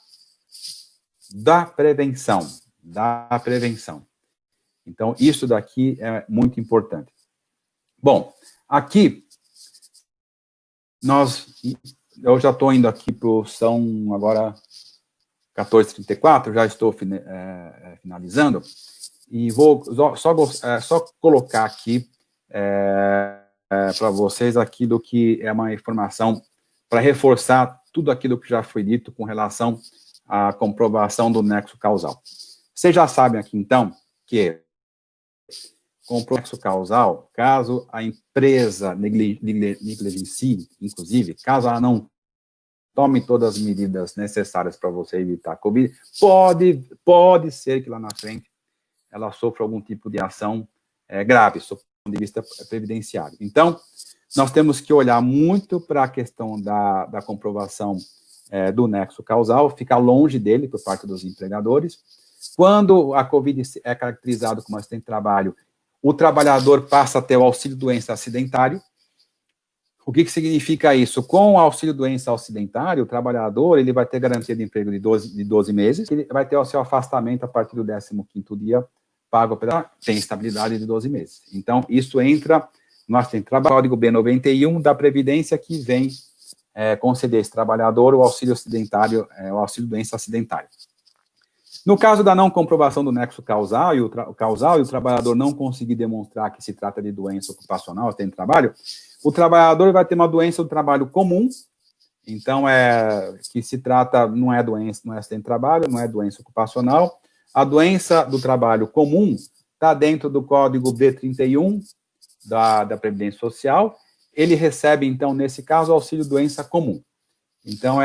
prevenção, Então, isso daqui é muito importante. Bom, aqui, eu já estou indo aqui são agora 14h34, já estou finalizando, e vou só colocar aqui para vocês aquilo que é uma informação para reforçar tudo aquilo que já foi dito com relação à comprovação do nexo causal. Vocês já sabem aqui, então, que com o nexo causal, caso a empresa negligencie, inclusive, caso ela não tome todas as medidas necessárias para você evitar a Covid, pode ser que lá na frente ela sofra algum tipo de ação grave, do ponto de vista previdenciário. Então, nós temos que olhar muito para a questão da comprovação do nexo causal, ficar longe dele por parte dos empregadores. Quando a Covid é caracterizado como acidente de trabalho, o trabalhador passa a ter o auxílio-doença acidentário. O que significa isso? Com o auxílio-doença acidentário, o trabalhador ele vai ter garantia de emprego de 12 meses, ele vai ter o seu afastamento a partir do 15º dia, pago tem estabilidade de 12 meses. Então, isso entra, nós temos Código B91 da Previdência que vem conceder a esse trabalhador o auxílio acidentário, o auxílio-doença acidentário. No caso da não comprovação do nexo causal e o trabalhador não conseguir demonstrar que se trata de doença ocupacional, acidente de trabalho, o trabalhador vai ter uma doença do trabalho comum, então que se trata, não é doença, não é acidente de trabalho, não é doença ocupacional. A doença do trabalho comum está dentro do Código B31 da Previdência Social. Ele recebe, então, nesse caso, o auxílio-doença comum. Então,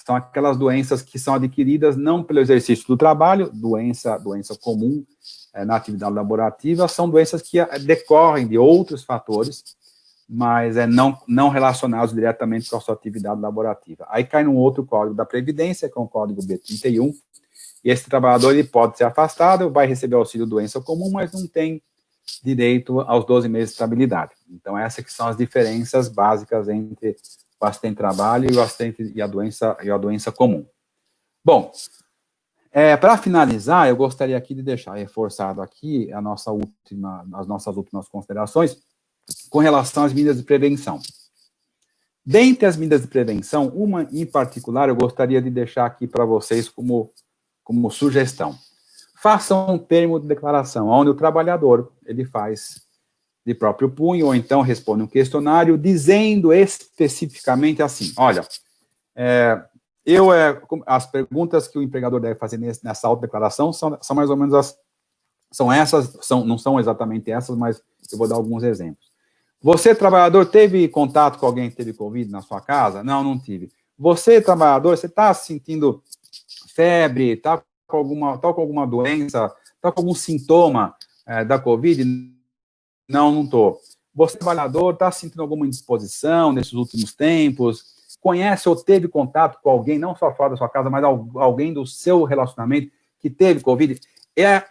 são aquelas doenças que são adquiridas não pelo exercício do trabalho, doença comum na atividade laborativa, são doenças que decorrem de outros fatores, mas não relacionados diretamente com a sua atividade laborativa. Aí cai num outro código da Previdência, que é o código B31, e esse trabalhador ele pode ser afastado, vai receber auxílio doença comum, mas não tem direito aos 12 meses de estabilidade. Então, essas que são as diferenças básicas entre o acidente de trabalho e o acidente e a doença comum. Bom, para finalizar, eu gostaria aqui de deixar reforçado aqui as nossas últimas considerações com relação às medidas de prevenção. Dentre as medidas de prevenção, uma em particular eu gostaria de deixar aqui para vocês como sugestão. Façam um termo de declaração, onde o trabalhador ele faz de próprio punho, ou então responde um questionário dizendo especificamente assim, olha, as perguntas que o empregador deve fazer nessa autodeclaração são mais ou menos não são exatamente essas, mas eu vou dar alguns exemplos. Você, trabalhador, teve contato com alguém que teve Covid na sua casa? Não, não tive. Você, trabalhador, você está sentindo febre, está com alguma doença, está com algum sintoma da Covid? Não, não estou. Você, trabalhador, está sentindo alguma indisposição nesses últimos tempos? Conhece ou teve contato com alguém, não só fora da sua casa, mas alguém do seu relacionamento que teve Covid?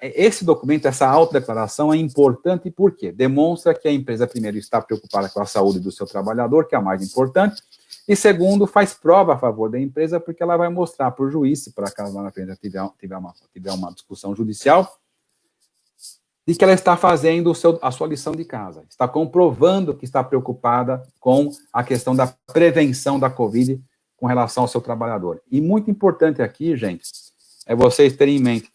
Esse documento, essa autodeclaração é importante porque demonstra que a empresa, primeiro, está preocupada com a saúde do seu trabalhador, que é a mais importante, e segundo, faz prova a favor da empresa, porque ela vai mostrar para o juiz, se por acaso lá na frente tiver uma discussão judicial, de que ela está fazendo a sua lição de casa, está comprovando que está preocupada com a questão da prevenção da Covid com relação ao seu trabalhador. E muito importante aqui, gente, é vocês terem em mente,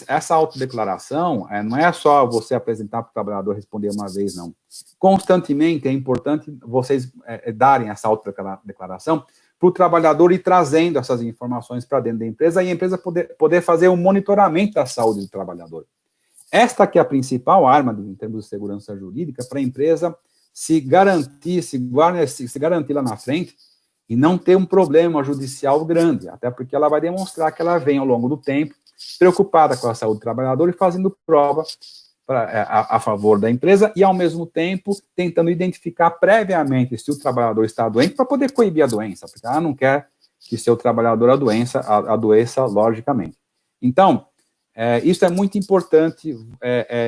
essa autodeclaração não é só você apresentar para o trabalhador responder uma vez, não. Constantemente é importante vocês darem essa autodeclaração para o trabalhador ir trazendo essas informações para dentro da empresa e a empresa poder fazer um monitoramento da saúde do trabalhador. Esta que é a principal arma, em termos de segurança jurídica, para a empresa se garantir lá na frente e não ter um problema judicial grande, até porque ela vai demonstrar que ela vem, ao longo do tempo, preocupada com a saúde do trabalhador e fazendo prova a favor da empresa e, ao mesmo tempo, tentando identificar previamente se o trabalhador está doente para poder coibir a doença, porque ela não quer que seu trabalhador adoeça logicamente. Então, isso é muito importante,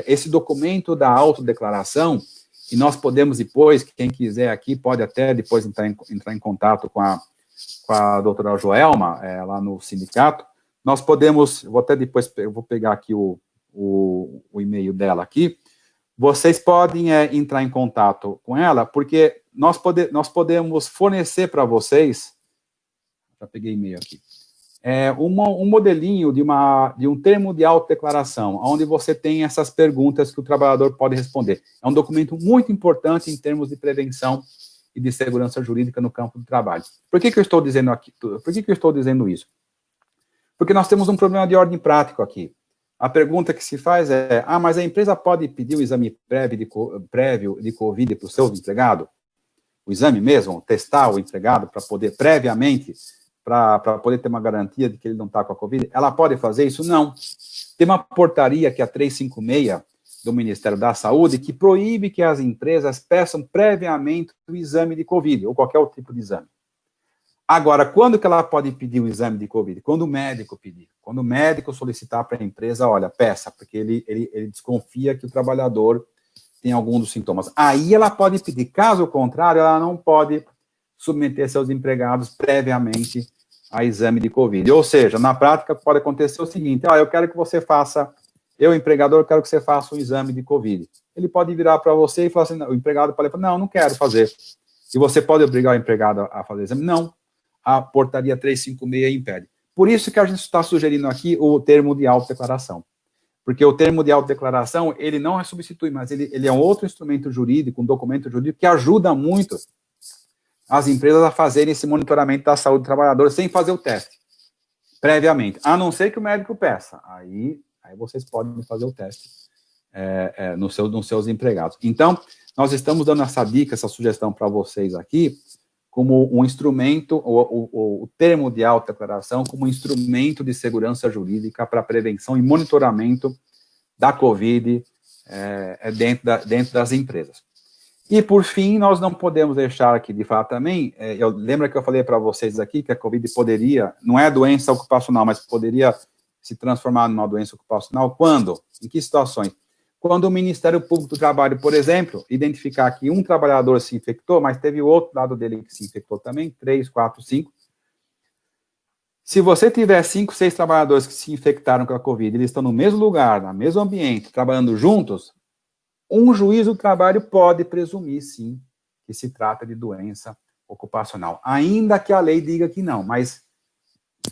esse documento da autodeclaração, e nós podemos depois, quem quiser aqui, pode até depois entrar em contato com a doutora Joelma, lá no sindicato, nós podemos, eu vou pegar aqui o e-mail dela aqui, vocês podem entrar em contato com ela, porque nós podemos fornecer para vocês, já peguei e-mail aqui, um modelinho de um termo de autodeclaração, onde você tem essas perguntas que o trabalhador pode responder. É um documento muito importante em termos de prevenção e de segurança jurídica no campo do trabalho. Por que eu estou dizendo aqui? Por que eu estou dizendo isso? Porque nós temos um problema de ordem prático aqui. A pergunta que se faz mas a empresa pode pedir o exame prévio de Covid para o seu empregado? O exame mesmo, testar o empregado para poder, previamente, para poder ter uma garantia de que ele não está com a Covid? Ela pode fazer isso? Não. Tem uma portaria, que é a 356, do Ministério da Saúde, que proíbe que as empresas peçam previamente o exame de Covid, ou qualquer outro tipo de exame. Agora, quando que ela pode pedir o exame de Covid? Quando o médico pedir. Quando o médico solicitar para a empresa, olha, peça, porque ele desconfia que o trabalhador tem algum dos sintomas. Aí ela pode pedir. Caso contrário, ela não pode submeter seus empregados previamente a exame de Covid. Ou seja, na prática, pode acontecer o seguinte, eu quero que você faça, empregador, quero que você faça um exame de Covid. Ele pode virar para você e falar assim, o empregado pode falar, não quero fazer. E você pode obrigar o empregado a fazer exame? Não. A portaria 356 impede. Por isso que a gente está sugerindo aqui o termo de autodeclaração. Porque o termo de autodeclaração, ele não é substitui, mas ele é um outro instrumento jurídico, um documento jurídico que ajuda muito as empresas a fazerem esse monitoramento da saúde do trabalhador sem fazer o teste, previamente. A não ser que o médico peça. Aí vocês podem fazer o teste nos seus empregados. Então, nós estamos dando essa dica, essa sugestão para vocês aqui, como um instrumento, o termo de autodeclaração como um instrumento de segurança jurídica para prevenção e monitoramento da Covid dentro das empresas. E, por fim, nós não podemos deixar aqui de falar também, lembra que eu falei para vocês aqui que a Covid poderia, não é doença ocupacional, mas poderia se transformar numa doença ocupacional, quando? Em que situações? Quando o Ministério Público do Trabalho, por exemplo, identificar que um trabalhador se infectou, mas teve o outro lado dele que se infectou também, 3, 4, 5. Se você tiver 5, 6 trabalhadores que se infectaram com a Covid, eles estão no mesmo lugar, no mesmo ambiente, trabalhando juntos, um juiz do trabalho pode presumir, sim, que se trata de doença ocupacional. Ainda que a lei diga que não, mas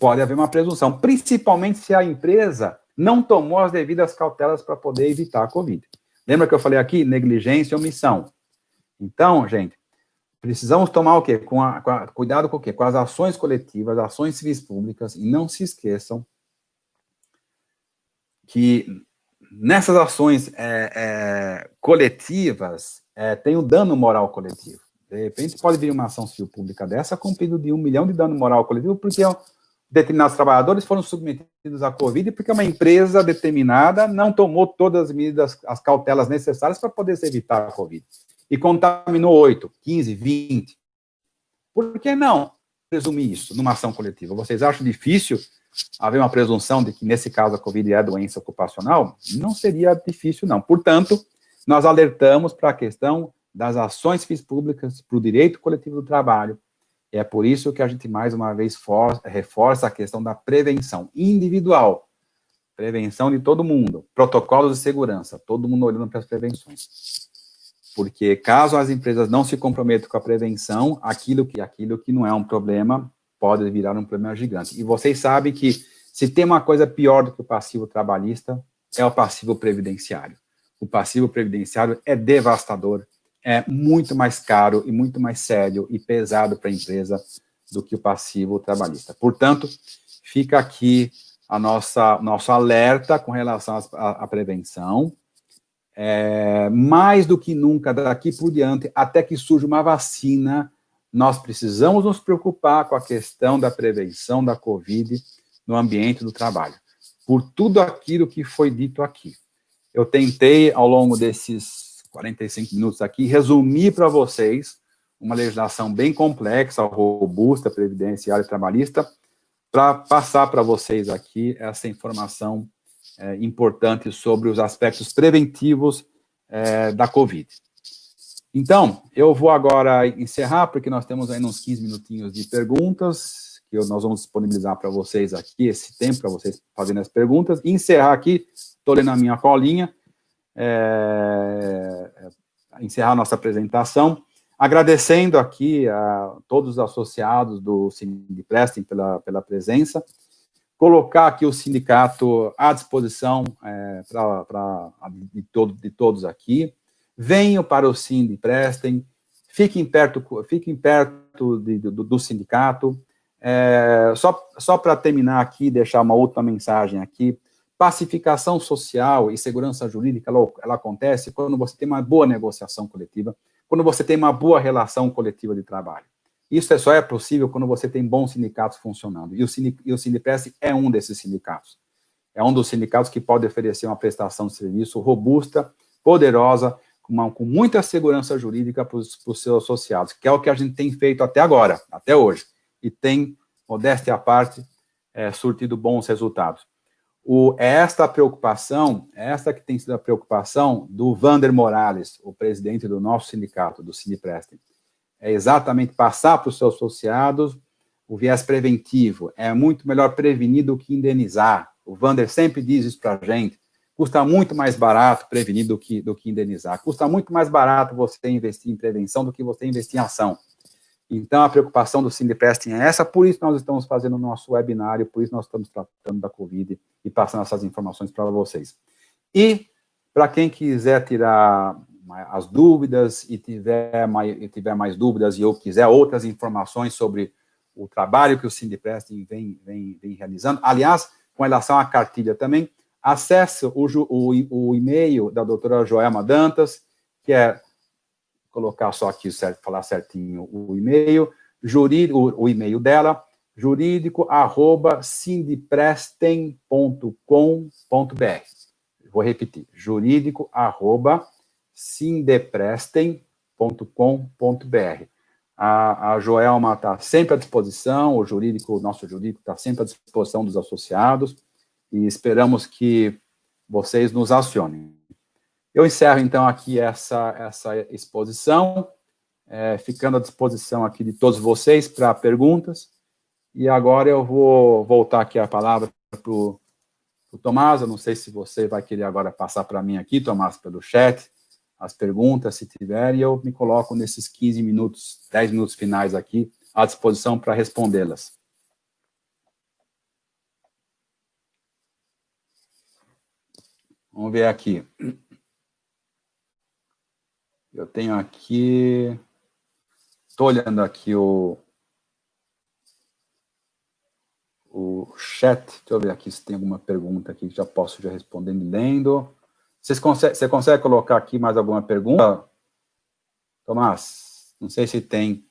pode haver uma presunção, principalmente se a empresa não tomou as devidas cautelas para poder evitar a Covid. Lembra que eu falei aqui? Negligência e omissão. Então, gente, precisamos tomar o quê? Cuidado com o quê? Com as ações coletivas, ações civis públicas, e não se esqueçam que nessas ações coletivas tem o dano moral coletivo. De repente pode vir uma ação civil pública dessa com pedido de 1 milhão de dano moral coletivo, porque determinados trabalhadores foram submetidos à Covid porque uma empresa determinada não tomou todas as medidas, as cautelas necessárias para poder se evitar a Covid. E contaminou 8, 15, 20. Por que não presumir isso numa ação coletiva? Vocês acham difícil haver uma presunção de que, nesse caso, a Covid é doença ocupacional? Não seria difícil, não. Portanto, nós alertamos para a questão das ações civis públicas para o direito coletivo do trabalho. É por isso que a gente, mais uma vez, reforça a questão da prevenção individual. Prevenção de todo mundo. Protocolos de segurança. Todo mundo olhando para as prevenções. Porque, caso as empresas não se comprometam com a prevenção, aquilo que não é um problema pode virar um problema gigante. E vocês sabem que, se tem uma coisa pior do que o passivo trabalhista, é o passivo previdenciário. O passivo previdenciário é devastador, é muito mais caro e muito mais sério e pesado para a empresa do que o passivo trabalhista. Portanto, fica aqui nosso alerta com relação à prevenção. Mais do que nunca, daqui por diante, até que surja uma vacina, nós precisamos nos preocupar com a questão da prevenção da Covid no ambiente do trabalho. Por tudo aquilo que foi dito aqui. Eu tentei, ao longo desses 45 minutos aqui, resumir para vocês uma legislação bem complexa, robusta, previdenciária e trabalhista, para passar para vocês aqui essa informação importante sobre os aspectos preventivos da Covid. Então, eu vou agora encerrar, porque nós temos ainda uns 15 minutinhos de perguntas, que nós vamos disponibilizar para vocês aqui, esse tempo para vocês fazerem as perguntas, e encerrar aqui, estou lendo a minha colinha, encerrar a nossa apresentação, agradecendo aqui a todos os associados do Sindiprestem pela presença, colocar aqui o sindicato à disposição de todos aqui. Venham para o Sindiprestem, fiquem perto do sindicato. Só para terminar aqui, deixar uma outra mensagem aqui. Pacificação social e segurança jurídica, ela acontece quando você tem uma boa negociação coletiva, quando você tem uma boa relação coletiva de trabalho. Isso só é possível quando você tem bons sindicatos funcionando. E o Sindiprestem é um desses sindicatos. É um dos sindicatos que pode oferecer uma prestação de serviço robusta, poderosa, com muita segurança jurídica para os seus associados, que é o que a gente tem feito até agora, até hoje. E tem, modéstia à parte, surtido bons resultados. Esta que tem sido a preocupação do Vander Morales, o presidente do nosso sindicato, do Sindiprestem, é exatamente passar para os seus associados o viés preventivo. É muito melhor prevenir do que indenizar. O Vander sempre diz isso para a gente. Custa muito mais barato prevenir do que indenizar. Custa muito mais barato você investir em prevenção do que você investir em ação. Então, a preocupação do Sindiprestem é essa, por isso nós estamos fazendo o nosso webinário, por isso nós estamos tratando da Covid e passando essas informações para vocês. E, para quem quiser tirar as dúvidas e tiver mais dúvidas e eu quiser outras informações sobre o trabalho que o Sindiprestem vem realizando, aliás, com relação à cartilha também, acesse o e-mail da doutora Joelma Dantas, que é colocar só aqui, falar certinho o e-mail, o e-mail dela, jurídico@sindeprestem.com.br. Vou repetir, jurídico@sindeprestem.com.br. A Joelma está sempre à disposição, o nosso jurídico está sempre à disposição dos associados, e esperamos que vocês nos acionem. Eu encerro, então, aqui essa exposição, ficando à disposição aqui de todos vocês para perguntas, e agora eu vou voltar aqui a palavra para o Tomás. Eu não sei se você vai querer agora passar para mim aqui, Tomás, pelo chat, as perguntas, se tiver, e eu me coloco nesses 15 minutos, 10 minutos finais aqui, à disposição para respondê-las. Vamos ver aqui. Eu tenho aqui... Estou olhando aqui o chat. Deixa eu ver aqui se tem alguma pergunta aqui que já posso responder lendo. Você consegue colocar aqui mais alguma pergunta? Tomás, não sei se tem.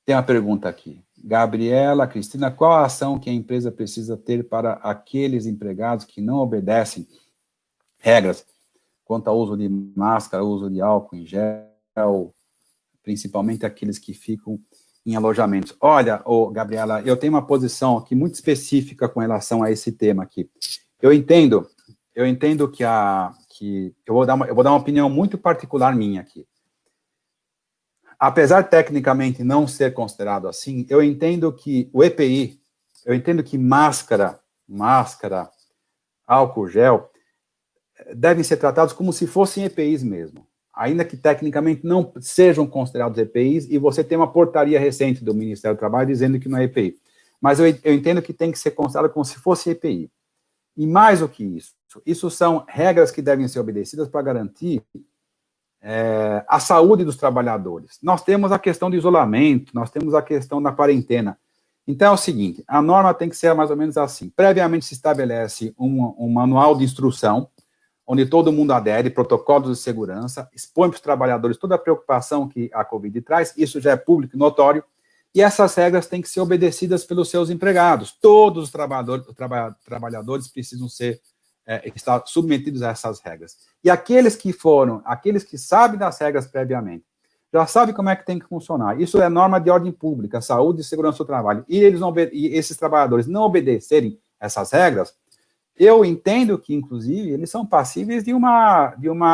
Tem uma pergunta aqui. Gabriela, Cristina, qual a ação que a empresa precisa ter para aqueles empregados que não obedecem regras quanto ao uso de máscara, uso de álcool em gel, principalmente aqueles que ficam em alojamentos? Olha, Gabriela, eu tenho uma posição aqui muito específica com relação a esse tema aqui. Eu entendo que eu vou dar uma opinião muito particular minha aqui. Apesar tecnicamente não ser considerado assim, eu entendo que o EPI, eu entendo que máscara, álcool gel, devem ser tratados como se fossem EPIs mesmo, ainda que tecnicamente não sejam considerados EPIs, e você tem uma portaria recente do Ministério do Trabalho dizendo que não é EPI. Mas eu entendo que tem que ser considerado como se fosse EPI. E mais do que isso são regras que devem ser obedecidas para garantir a saúde dos trabalhadores. Nós temos a questão do isolamento, nós temos a questão da quarentena. Então, é o seguinte, a norma tem que ser mais ou menos assim. Previamente se estabelece um manual de instrução, onde todo mundo adere, protocolos de segurança, expõe para os trabalhadores toda a preocupação que a Covid traz, isso já é público e notório, e essas regras têm que ser obedecidas pelos seus empregados. Todos os trabalhadores precisam estar submetidos a essas regras. E aqueles que sabem das regras previamente, já sabem como é que tem que funcionar. Isso é norma de ordem pública, saúde e segurança do trabalho. E esses trabalhadores não obedecerem essas regras, eu entendo que, inclusive, eles são passíveis de uma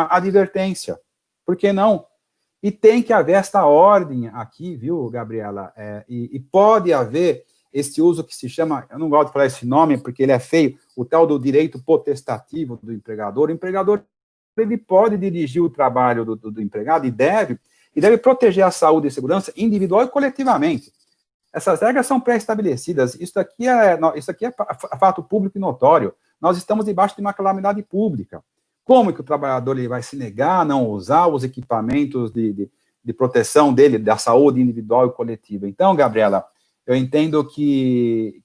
advertência. Por que não? E tem que haver esta ordem aqui, viu, Gabriela? E pode haver esse uso que se chama, eu não gosto de falar esse nome porque ele é feio, o tal do direito potestativo do empregador. O empregador, ele pode dirigir o trabalho do empregado e deve proteger a saúde e segurança individual e coletivamente. Essas regras são pré-estabelecidas. Isso aqui é fato público e notório. Nós estamos debaixo de uma calamidade pública. Como que o trabalhador ele vai se negar a não usar os equipamentos de proteção dele, da saúde individual e coletiva? Então, Gabriela, eu entendo que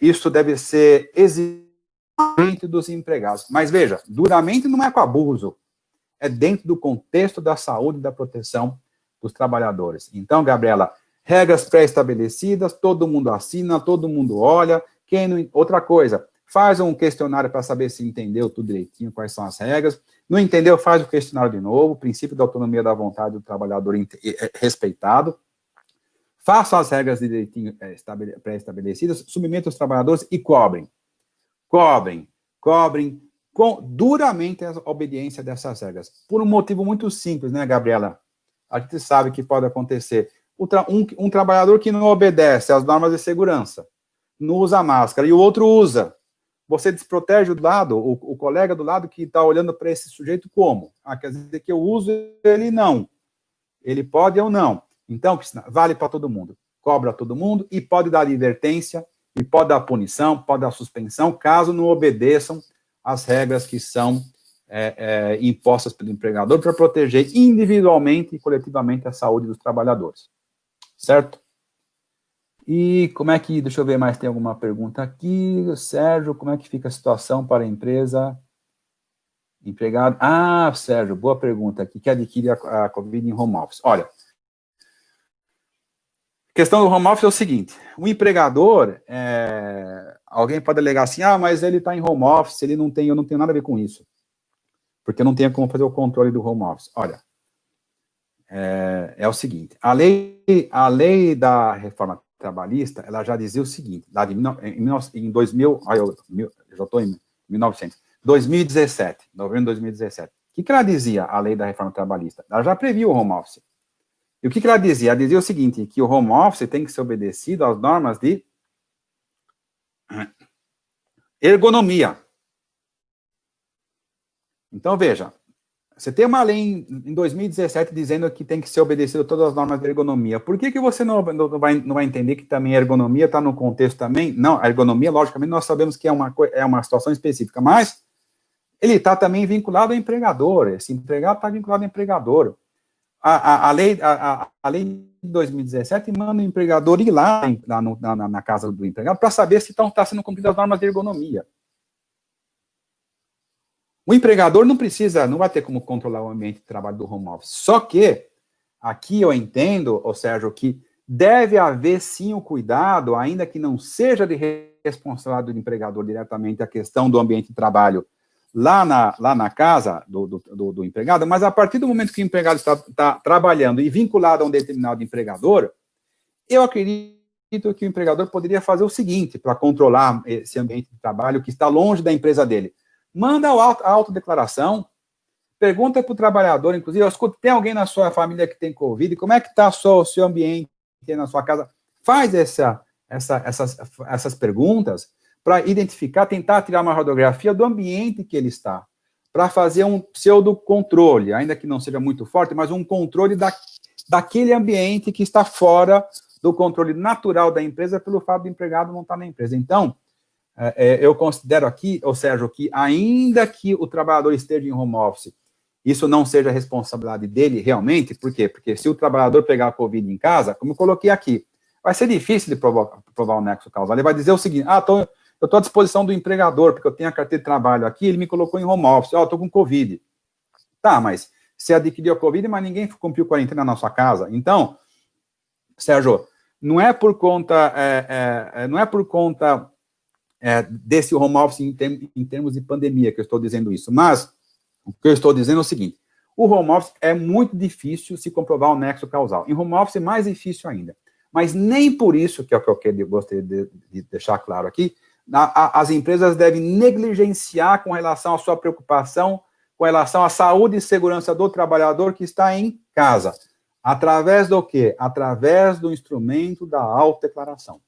isso deve ser exigente dos empregados. Mas, veja, duramente não é com abuso. É dentro do contexto da saúde e da proteção dos trabalhadores. Então, Gabriela, regras pré-estabelecidas, todo mundo assina, todo mundo olha. Outra coisa, faz um questionário para saber se entendeu tudo direitinho, quais são as regras. Não entendeu, faz o questionário de novo. O princípio da autonomia da vontade do trabalhador respeitado. Façam as regras direitinho pré-estabelecidas, submetam os trabalhadores e cobrem duramente a obediência dessas regras. Por um motivo muito simples, né, Gabriela? A gente sabe que pode acontecer. Um trabalhador que não obedece às normas de segurança, não usa máscara, e o outro usa. Você desprotege o colega do lado que está olhando para esse sujeito como? Quer dizer que eu uso, ele não. Ele pode ou não. Então, vale para todo mundo. Cobra todo mundo e pode dar advertência, e pode dar punição, pode dar suspensão, caso não obedeçam as regras que são impostas pelo empregador para proteger individualmente e coletivamente a saúde dos trabalhadores. Certo? E como é que, deixa eu ver mais, tem alguma pergunta aqui, Sérgio, como é que fica a situação para a empresa empregado? Sérgio, boa pergunta aqui, que adquire a Covid em home office. Olha, questão do home office é o seguinte, o empregador, alguém pode alegar assim, mas ele está em home office, eu não tenho nada a ver com isso, porque eu não tenho como fazer o controle do home office. Olha, é o seguinte, a lei da reforma trabalhista, ela já dizia o seguinte, lá em 2000, eu já estou em 1900, 2017, novembro de 2017, o que ela dizia, a lei da reforma trabalhista? Ela já previa o home office. E o que ela dizia? Ela dizia o seguinte, que o home office tem que ser obedecido às normas de ergonomia. Então, veja, você tem uma lei em 2017 dizendo que tem que ser obedecido a todas as normas de ergonomia. Por que você não vai entender que também a ergonomia está no contexto também? Não, a ergonomia, logicamente, nós sabemos que é uma situação específica, mas ele está também vinculado ao empregador. Esse empregado está vinculado ao empregador. A lei de 2017 manda o empregador ir lá na casa do empregado para saber se está sendo cumpridas as normas de ergonomia. O empregador não vai ter como controlar o ambiente de trabalho do home office. Só que, aqui eu entendo, Sérgio, que deve haver sim o cuidado, ainda que não seja de responsabilidade do empregador diretamente a questão do ambiente de trabalho lá na casa do empregado, mas a partir do momento que o empregado está trabalhando e vinculado a um determinado empregador, eu acredito que o empregador poderia fazer o seguinte, para controlar esse ambiente de trabalho que está longe da empresa dele. Manda a autodeclaração, pergunta para o trabalhador, inclusive, escuta, tem alguém na sua família que tem Covid, como é que está o seu ambiente na sua casa? Faz essas perguntas para identificar, tentar tirar uma radiografia do ambiente que ele está, para fazer um pseudo-controle, ainda que não seja muito forte, mas um controle daquele ambiente que está fora do controle natural da empresa pelo fato do empregado não estar na empresa. Então, eu considero aqui, Sérgio, que ainda que o trabalhador esteja em home office, isso não seja responsabilidade dele realmente, por quê? Porque se o trabalhador pegar a Covid em casa, como eu coloquei aqui, vai ser difícil de provar o nexo causal. Ele vai dizer o seguinte, eu estou à disposição do empregador, porque eu tenho a carteira de trabalho aqui, ele me colocou em home office, estou com Covid. Tá, mas você adquiriu a Covid, mas ninguém cumpriu quarentena na sua casa. Então, Sérgio, não é por conta desse home office em termos de pandemia que eu estou dizendo isso, mas o que eu estou dizendo é o seguinte, o home office é muito difícil se comprovar o nexo causal. Em home office é mais difícil ainda. Mas nem por isso, que é o que eu gostaria de deixar claro aqui, as empresas devem negligenciar com relação à sua preocupação com relação à saúde e segurança do trabalhador que está em casa. Através do quê? Através do instrumento da autodeclaração.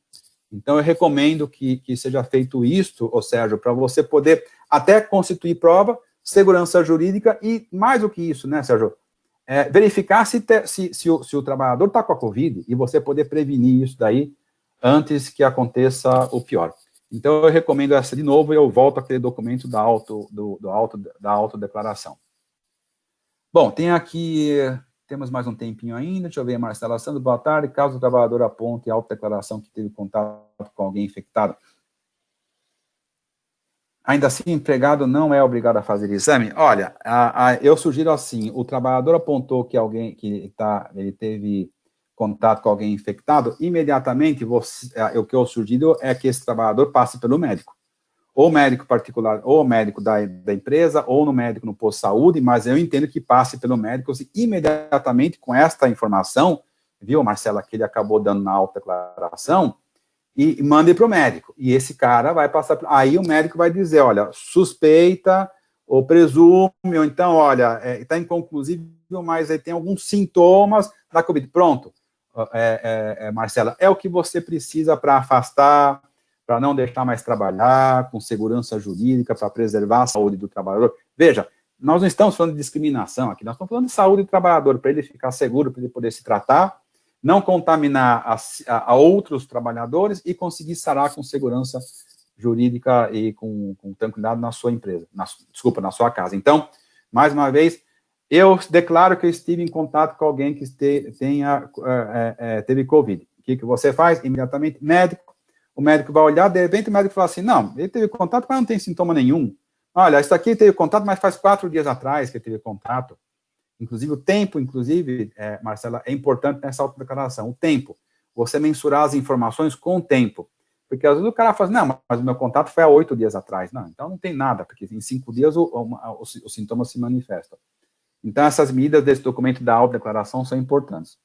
Então, eu recomendo que seja feito isto, Sérgio, para você poder até constituir prova, segurança jurídica e, mais do que isso, né, Sérgio? Verificar se o trabalhador está com a Covid e você poder prevenir isso daí antes que aconteça o pior. Então, eu recomendo essa de novo e eu volto àquele documento da autodeclaração. Bom, temos mais um tempinho ainda, deixa eu ver, Marcela Santos, boa tarde, caso o trabalhador aponte a autodeclaração que teve contato com alguém infectado, ainda assim, o empregado não é obrigado a fazer exame? Olha, eu sugiro assim, o trabalhador apontou que ele teve contato com alguém infectado, imediatamente, o que eu sugiro é que esse trabalhador passe pelo médico. Ou médico particular, ou médico da empresa, ou no médico no posto de saúde, mas eu entendo que passe pelo médico imediatamente com esta informação, viu, Marcela, que ele acabou dando na autodeclaração, e mande para o médico. E esse cara vai passar... Aí o médico vai dizer, olha, suspeita, ou presume, ou então, olha, está inconclusível, mas aí tem alguns sintomas da Covid. Pronto, Marcela, é o que você precisa para afastar, para não deixar mais trabalhar, com segurança jurídica, para preservar a saúde do trabalhador. Veja, nós não estamos falando de discriminação aqui, nós estamos falando de saúde do trabalhador, para ele ficar seguro, para ele poder se tratar, não contaminar a outros trabalhadores e conseguir sarar com segurança jurídica e com tranquilidade na sua empresa, na sua casa. Então, mais uma vez, eu declaro que eu estive em contato com alguém que teve Covid. O que você faz? Imediatamente, médico. O médico vai olhar, de repente o médico fala assim, não, ele teve contato, mas não tem sintoma nenhum. Olha, isso aqui teve contato, mas faz 4 dias atrás que ele teve contato. Inclusive, o tempo, Marcela, é importante nessa autodeclaração. O tempo. você mensurar as informações com o tempo. Porque às vezes o cara fala, não, mas o meu contato foi há 8 dias atrás. Não, então não tem nada, porque em 5 dias o sintoma se manifesta. Então, essas medidas desse documento da autodeclaração são importantes.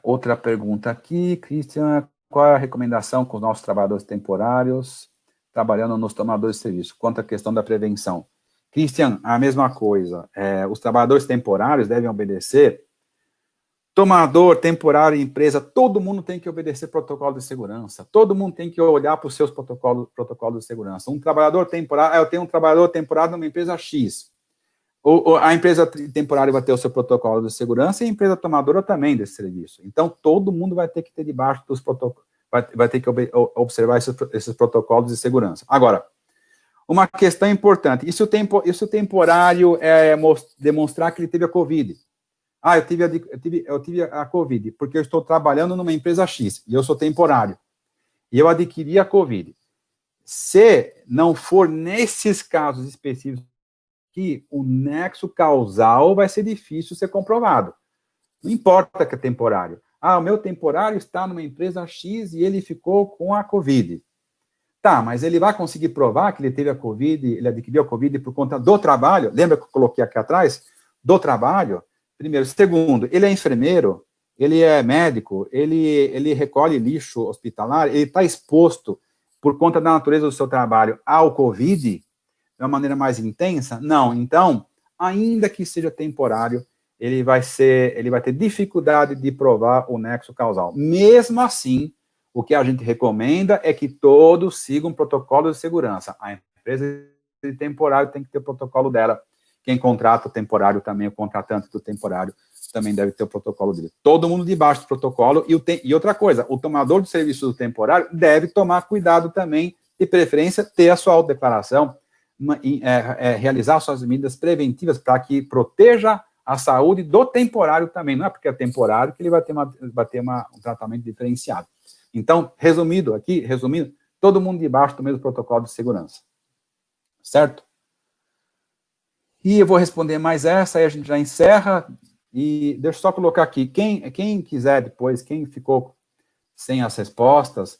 Outra pergunta aqui, Christian, qual é a recomendação com os nossos trabalhadores temporários trabalhando nos tomadores de serviço, quanto à questão da prevenção? Christian, a mesma coisa, os trabalhadores temporários devem obedecer, tomador, temporário, empresa, todo mundo tem que obedecer protocolo de segurança, todo mundo tem que olhar para os seus protocolos de segurança. Um trabalhador temporário, eu tenho um trabalhador temporário numa empresa X, a empresa temporária vai ter o seu protocolo de segurança e a empresa tomadora também desse serviço. Então, todo mundo vai ter que ter debaixo dos protocolos, vai ter que observar esses protocolos de segurança. Agora, uma questão importante, e se o temporário demonstrar que ele teve a Covid? Eu tive a Covid, porque eu estou trabalhando numa empresa X, e eu sou temporário, e eu adquiri a Covid. Se não for nesses casos específicos, que o nexo causal vai ser difícil ser comprovado. Não importa que é temporário. O meu temporário está numa empresa X e ele ficou com a Covid. Tá, mas ele vai conseguir provar que ele teve a Covid, ele adquiriu a Covid por conta do trabalho? Lembra que eu coloquei aqui atrás? Do trabalho? Primeiro. Segundo, ele é enfermeiro, ele é médico, ele recolhe lixo hospitalar, ele está exposto por conta da natureza do seu trabalho ao Covid, de uma maneira mais intensa? Não. Então, ainda que seja temporário, ele vai ter dificuldade de provar o nexo causal. Mesmo assim, o que a gente recomenda é que todos sigam protocolo de segurança. A empresa de temporário tem que ter o protocolo dela. Quem contrata o temporário também, o contratante do temporário, também deve ter o protocolo dele. Todo mundo debaixo do protocolo. E outra coisa, o tomador de serviço do temporário deve tomar cuidado também, de preferência, ter a sua autodeclaração, realizar suas medidas preventivas para que proteja a saúde do temporário também. Não é porque é temporário que ele vai ter um tratamento diferenciado. Então, resumindo, todo mundo debaixo do mesmo protocolo de segurança. Certo? E eu vou responder mais essa, aí a gente já encerra. E deixa eu só colocar aqui, quem quiser depois, quem ficou sem as respostas,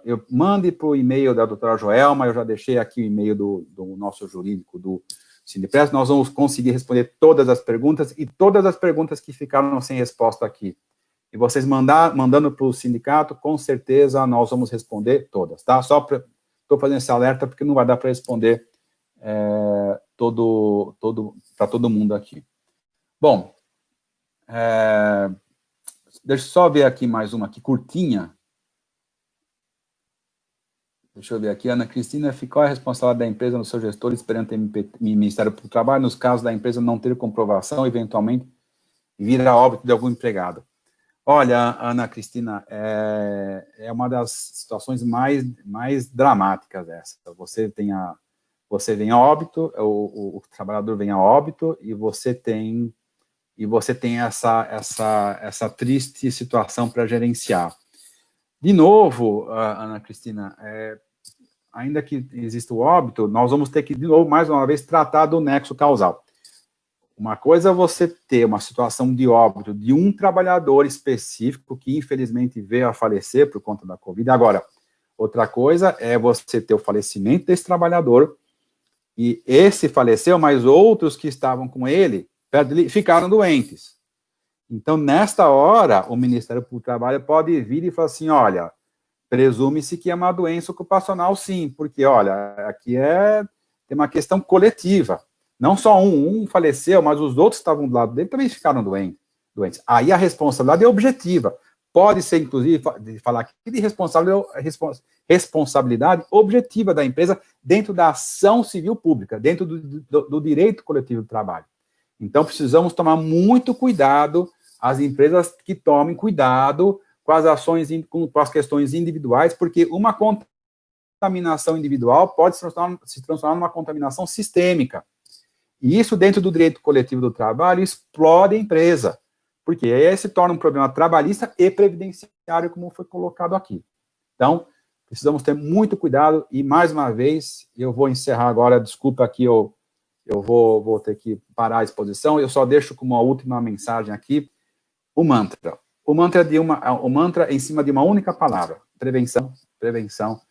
eu mande para o e-mail da doutora Joelma, eu já deixei aqui o e-mail do nosso jurídico do Sindiprest, nós vamos conseguir responder todas as perguntas e todas as perguntas que ficaram sem resposta aqui. E vocês mandando para o sindicato, com certeza nós vamos responder todas, tá? Estou fazendo esse alerta porque não vai dar para responder para todo mundo aqui. Bom, deixa eu só ver aqui mais uma aqui, curtinha. Deixa eu ver aqui, Ana Cristina, qual é a responsabilidade da empresa nos seus gestores perante o Ministério do Trabalho, nos casos da empresa não ter comprovação, eventualmente, vir a óbito de algum empregado? Olha, Ana Cristina, é uma das situações mais dramáticas essa. Você vem a óbito, o trabalhador vem a óbito, e você tem essa triste situação para gerenciar. De novo, Ana Cristina, ainda que exista o óbito, nós vamos ter que, de novo, mais uma vez, tratar do nexo causal. Uma coisa é você ter uma situação de óbito de um trabalhador específico que, infelizmente, veio a falecer por conta da Covid. Agora, outra coisa é você ter o falecimento desse trabalhador e esse faleceu, mas outros que estavam com ele perto dele ficaram doentes. Então, nesta hora, o Ministério do Trabalho pode vir e falar assim, olha, presume-se que é uma doença ocupacional, sim, porque, olha, aqui tem uma questão coletiva. Não só um faleceu, mas os outros que estavam do lado dele também ficaram doentes. Aí a responsabilidade é objetiva. Pode ser, inclusive, falar aqui de responsabilidade objetiva da empresa dentro da ação civil pública, dentro do direito coletivo do trabalho. Então, precisamos tomar muito cuidado, as empresas que tomem cuidado com as ações, com as questões individuais, porque uma contaminação individual pode se transformar numa contaminação sistêmica. E isso, dentro do direito coletivo do trabalho, explode a empresa, porque aí se torna um problema trabalhista e previdenciário, como foi colocado aqui. Então, precisamos ter muito cuidado, e mais uma vez, eu vou encerrar agora, desculpa aqui eu vou ter que parar a exposição. Eu só deixo como uma última mensagem aqui o mantra. O mantra em cima de uma única palavra: prevenção, prevenção,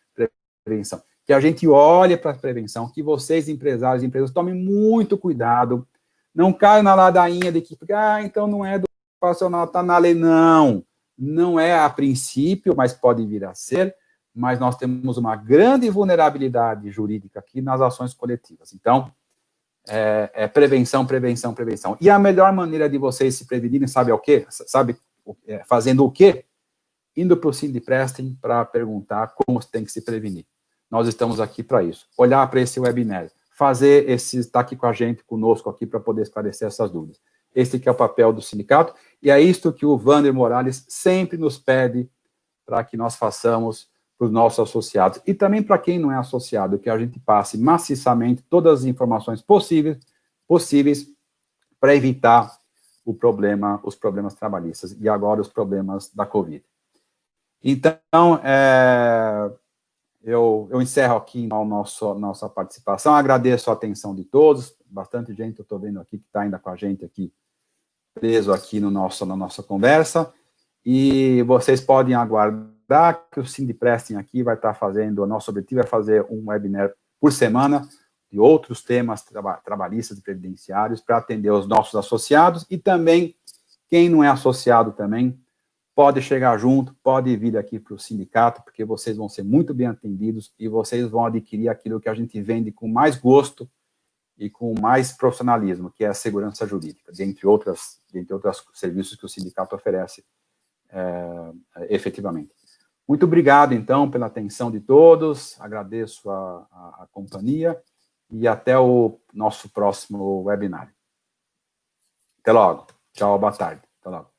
prevenção. Que a gente olhe para a prevenção, que vocês, empresários e empresas, tomem muito cuidado, não caiam na ladainha de que, então não é do ocupacional, está na lei. Não, não é a princípio, mas pode vir a ser, mas nós temos uma grande vulnerabilidade jurídica aqui nas ações coletivas. Então, prevenção, prevenção, prevenção. E a melhor maneira de vocês se prevenirem, sabe o quê? Sabe fazendo o quê? Indo para o Sindiprestem para perguntar como tem que se prevenir. Nós estamos aqui para isso. Olhar para esse webinar, estar aqui com a gente, conosco aqui, para poder esclarecer essas dúvidas. Esse que é o papel do sindicato, e é isto que o Wander Morales sempre nos pede para que nós façamos para os nossos associados, e também para quem não é associado, que a gente passe maciçamente todas as informações possíveis para evitar os problemas trabalhistas, e agora os problemas da Covid. Então, eu encerro aqui a nossa participação, agradeço a atenção de todos, bastante gente, eu estou vendo aqui que está ainda com a gente aqui, preso aqui na nossa conversa, e vocês podem aguardar que o Sindiprestem aqui vai estar fazendo, o nosso objetivo é fazer um webinar por semana, de outros temas trabalhistas e previdenciários, para atender os nossos associados, e também, quem não é associado também, pode chegar junto, pode vir aqui para o sindicato, porque vocês vão ser muito bem atendidos e vocês vão adquirir aquilo que a gente vende com mais gosto e com mais profissionalismo, que é a segurança jurídica, dentre outros serviços que o sindicato oferece efetivamente. Muito obrigado, então, pela atenção de todos, agradeço a companhia e até o nosso próximo webinar. Até logo. Tchau, boa tarde. Até logo.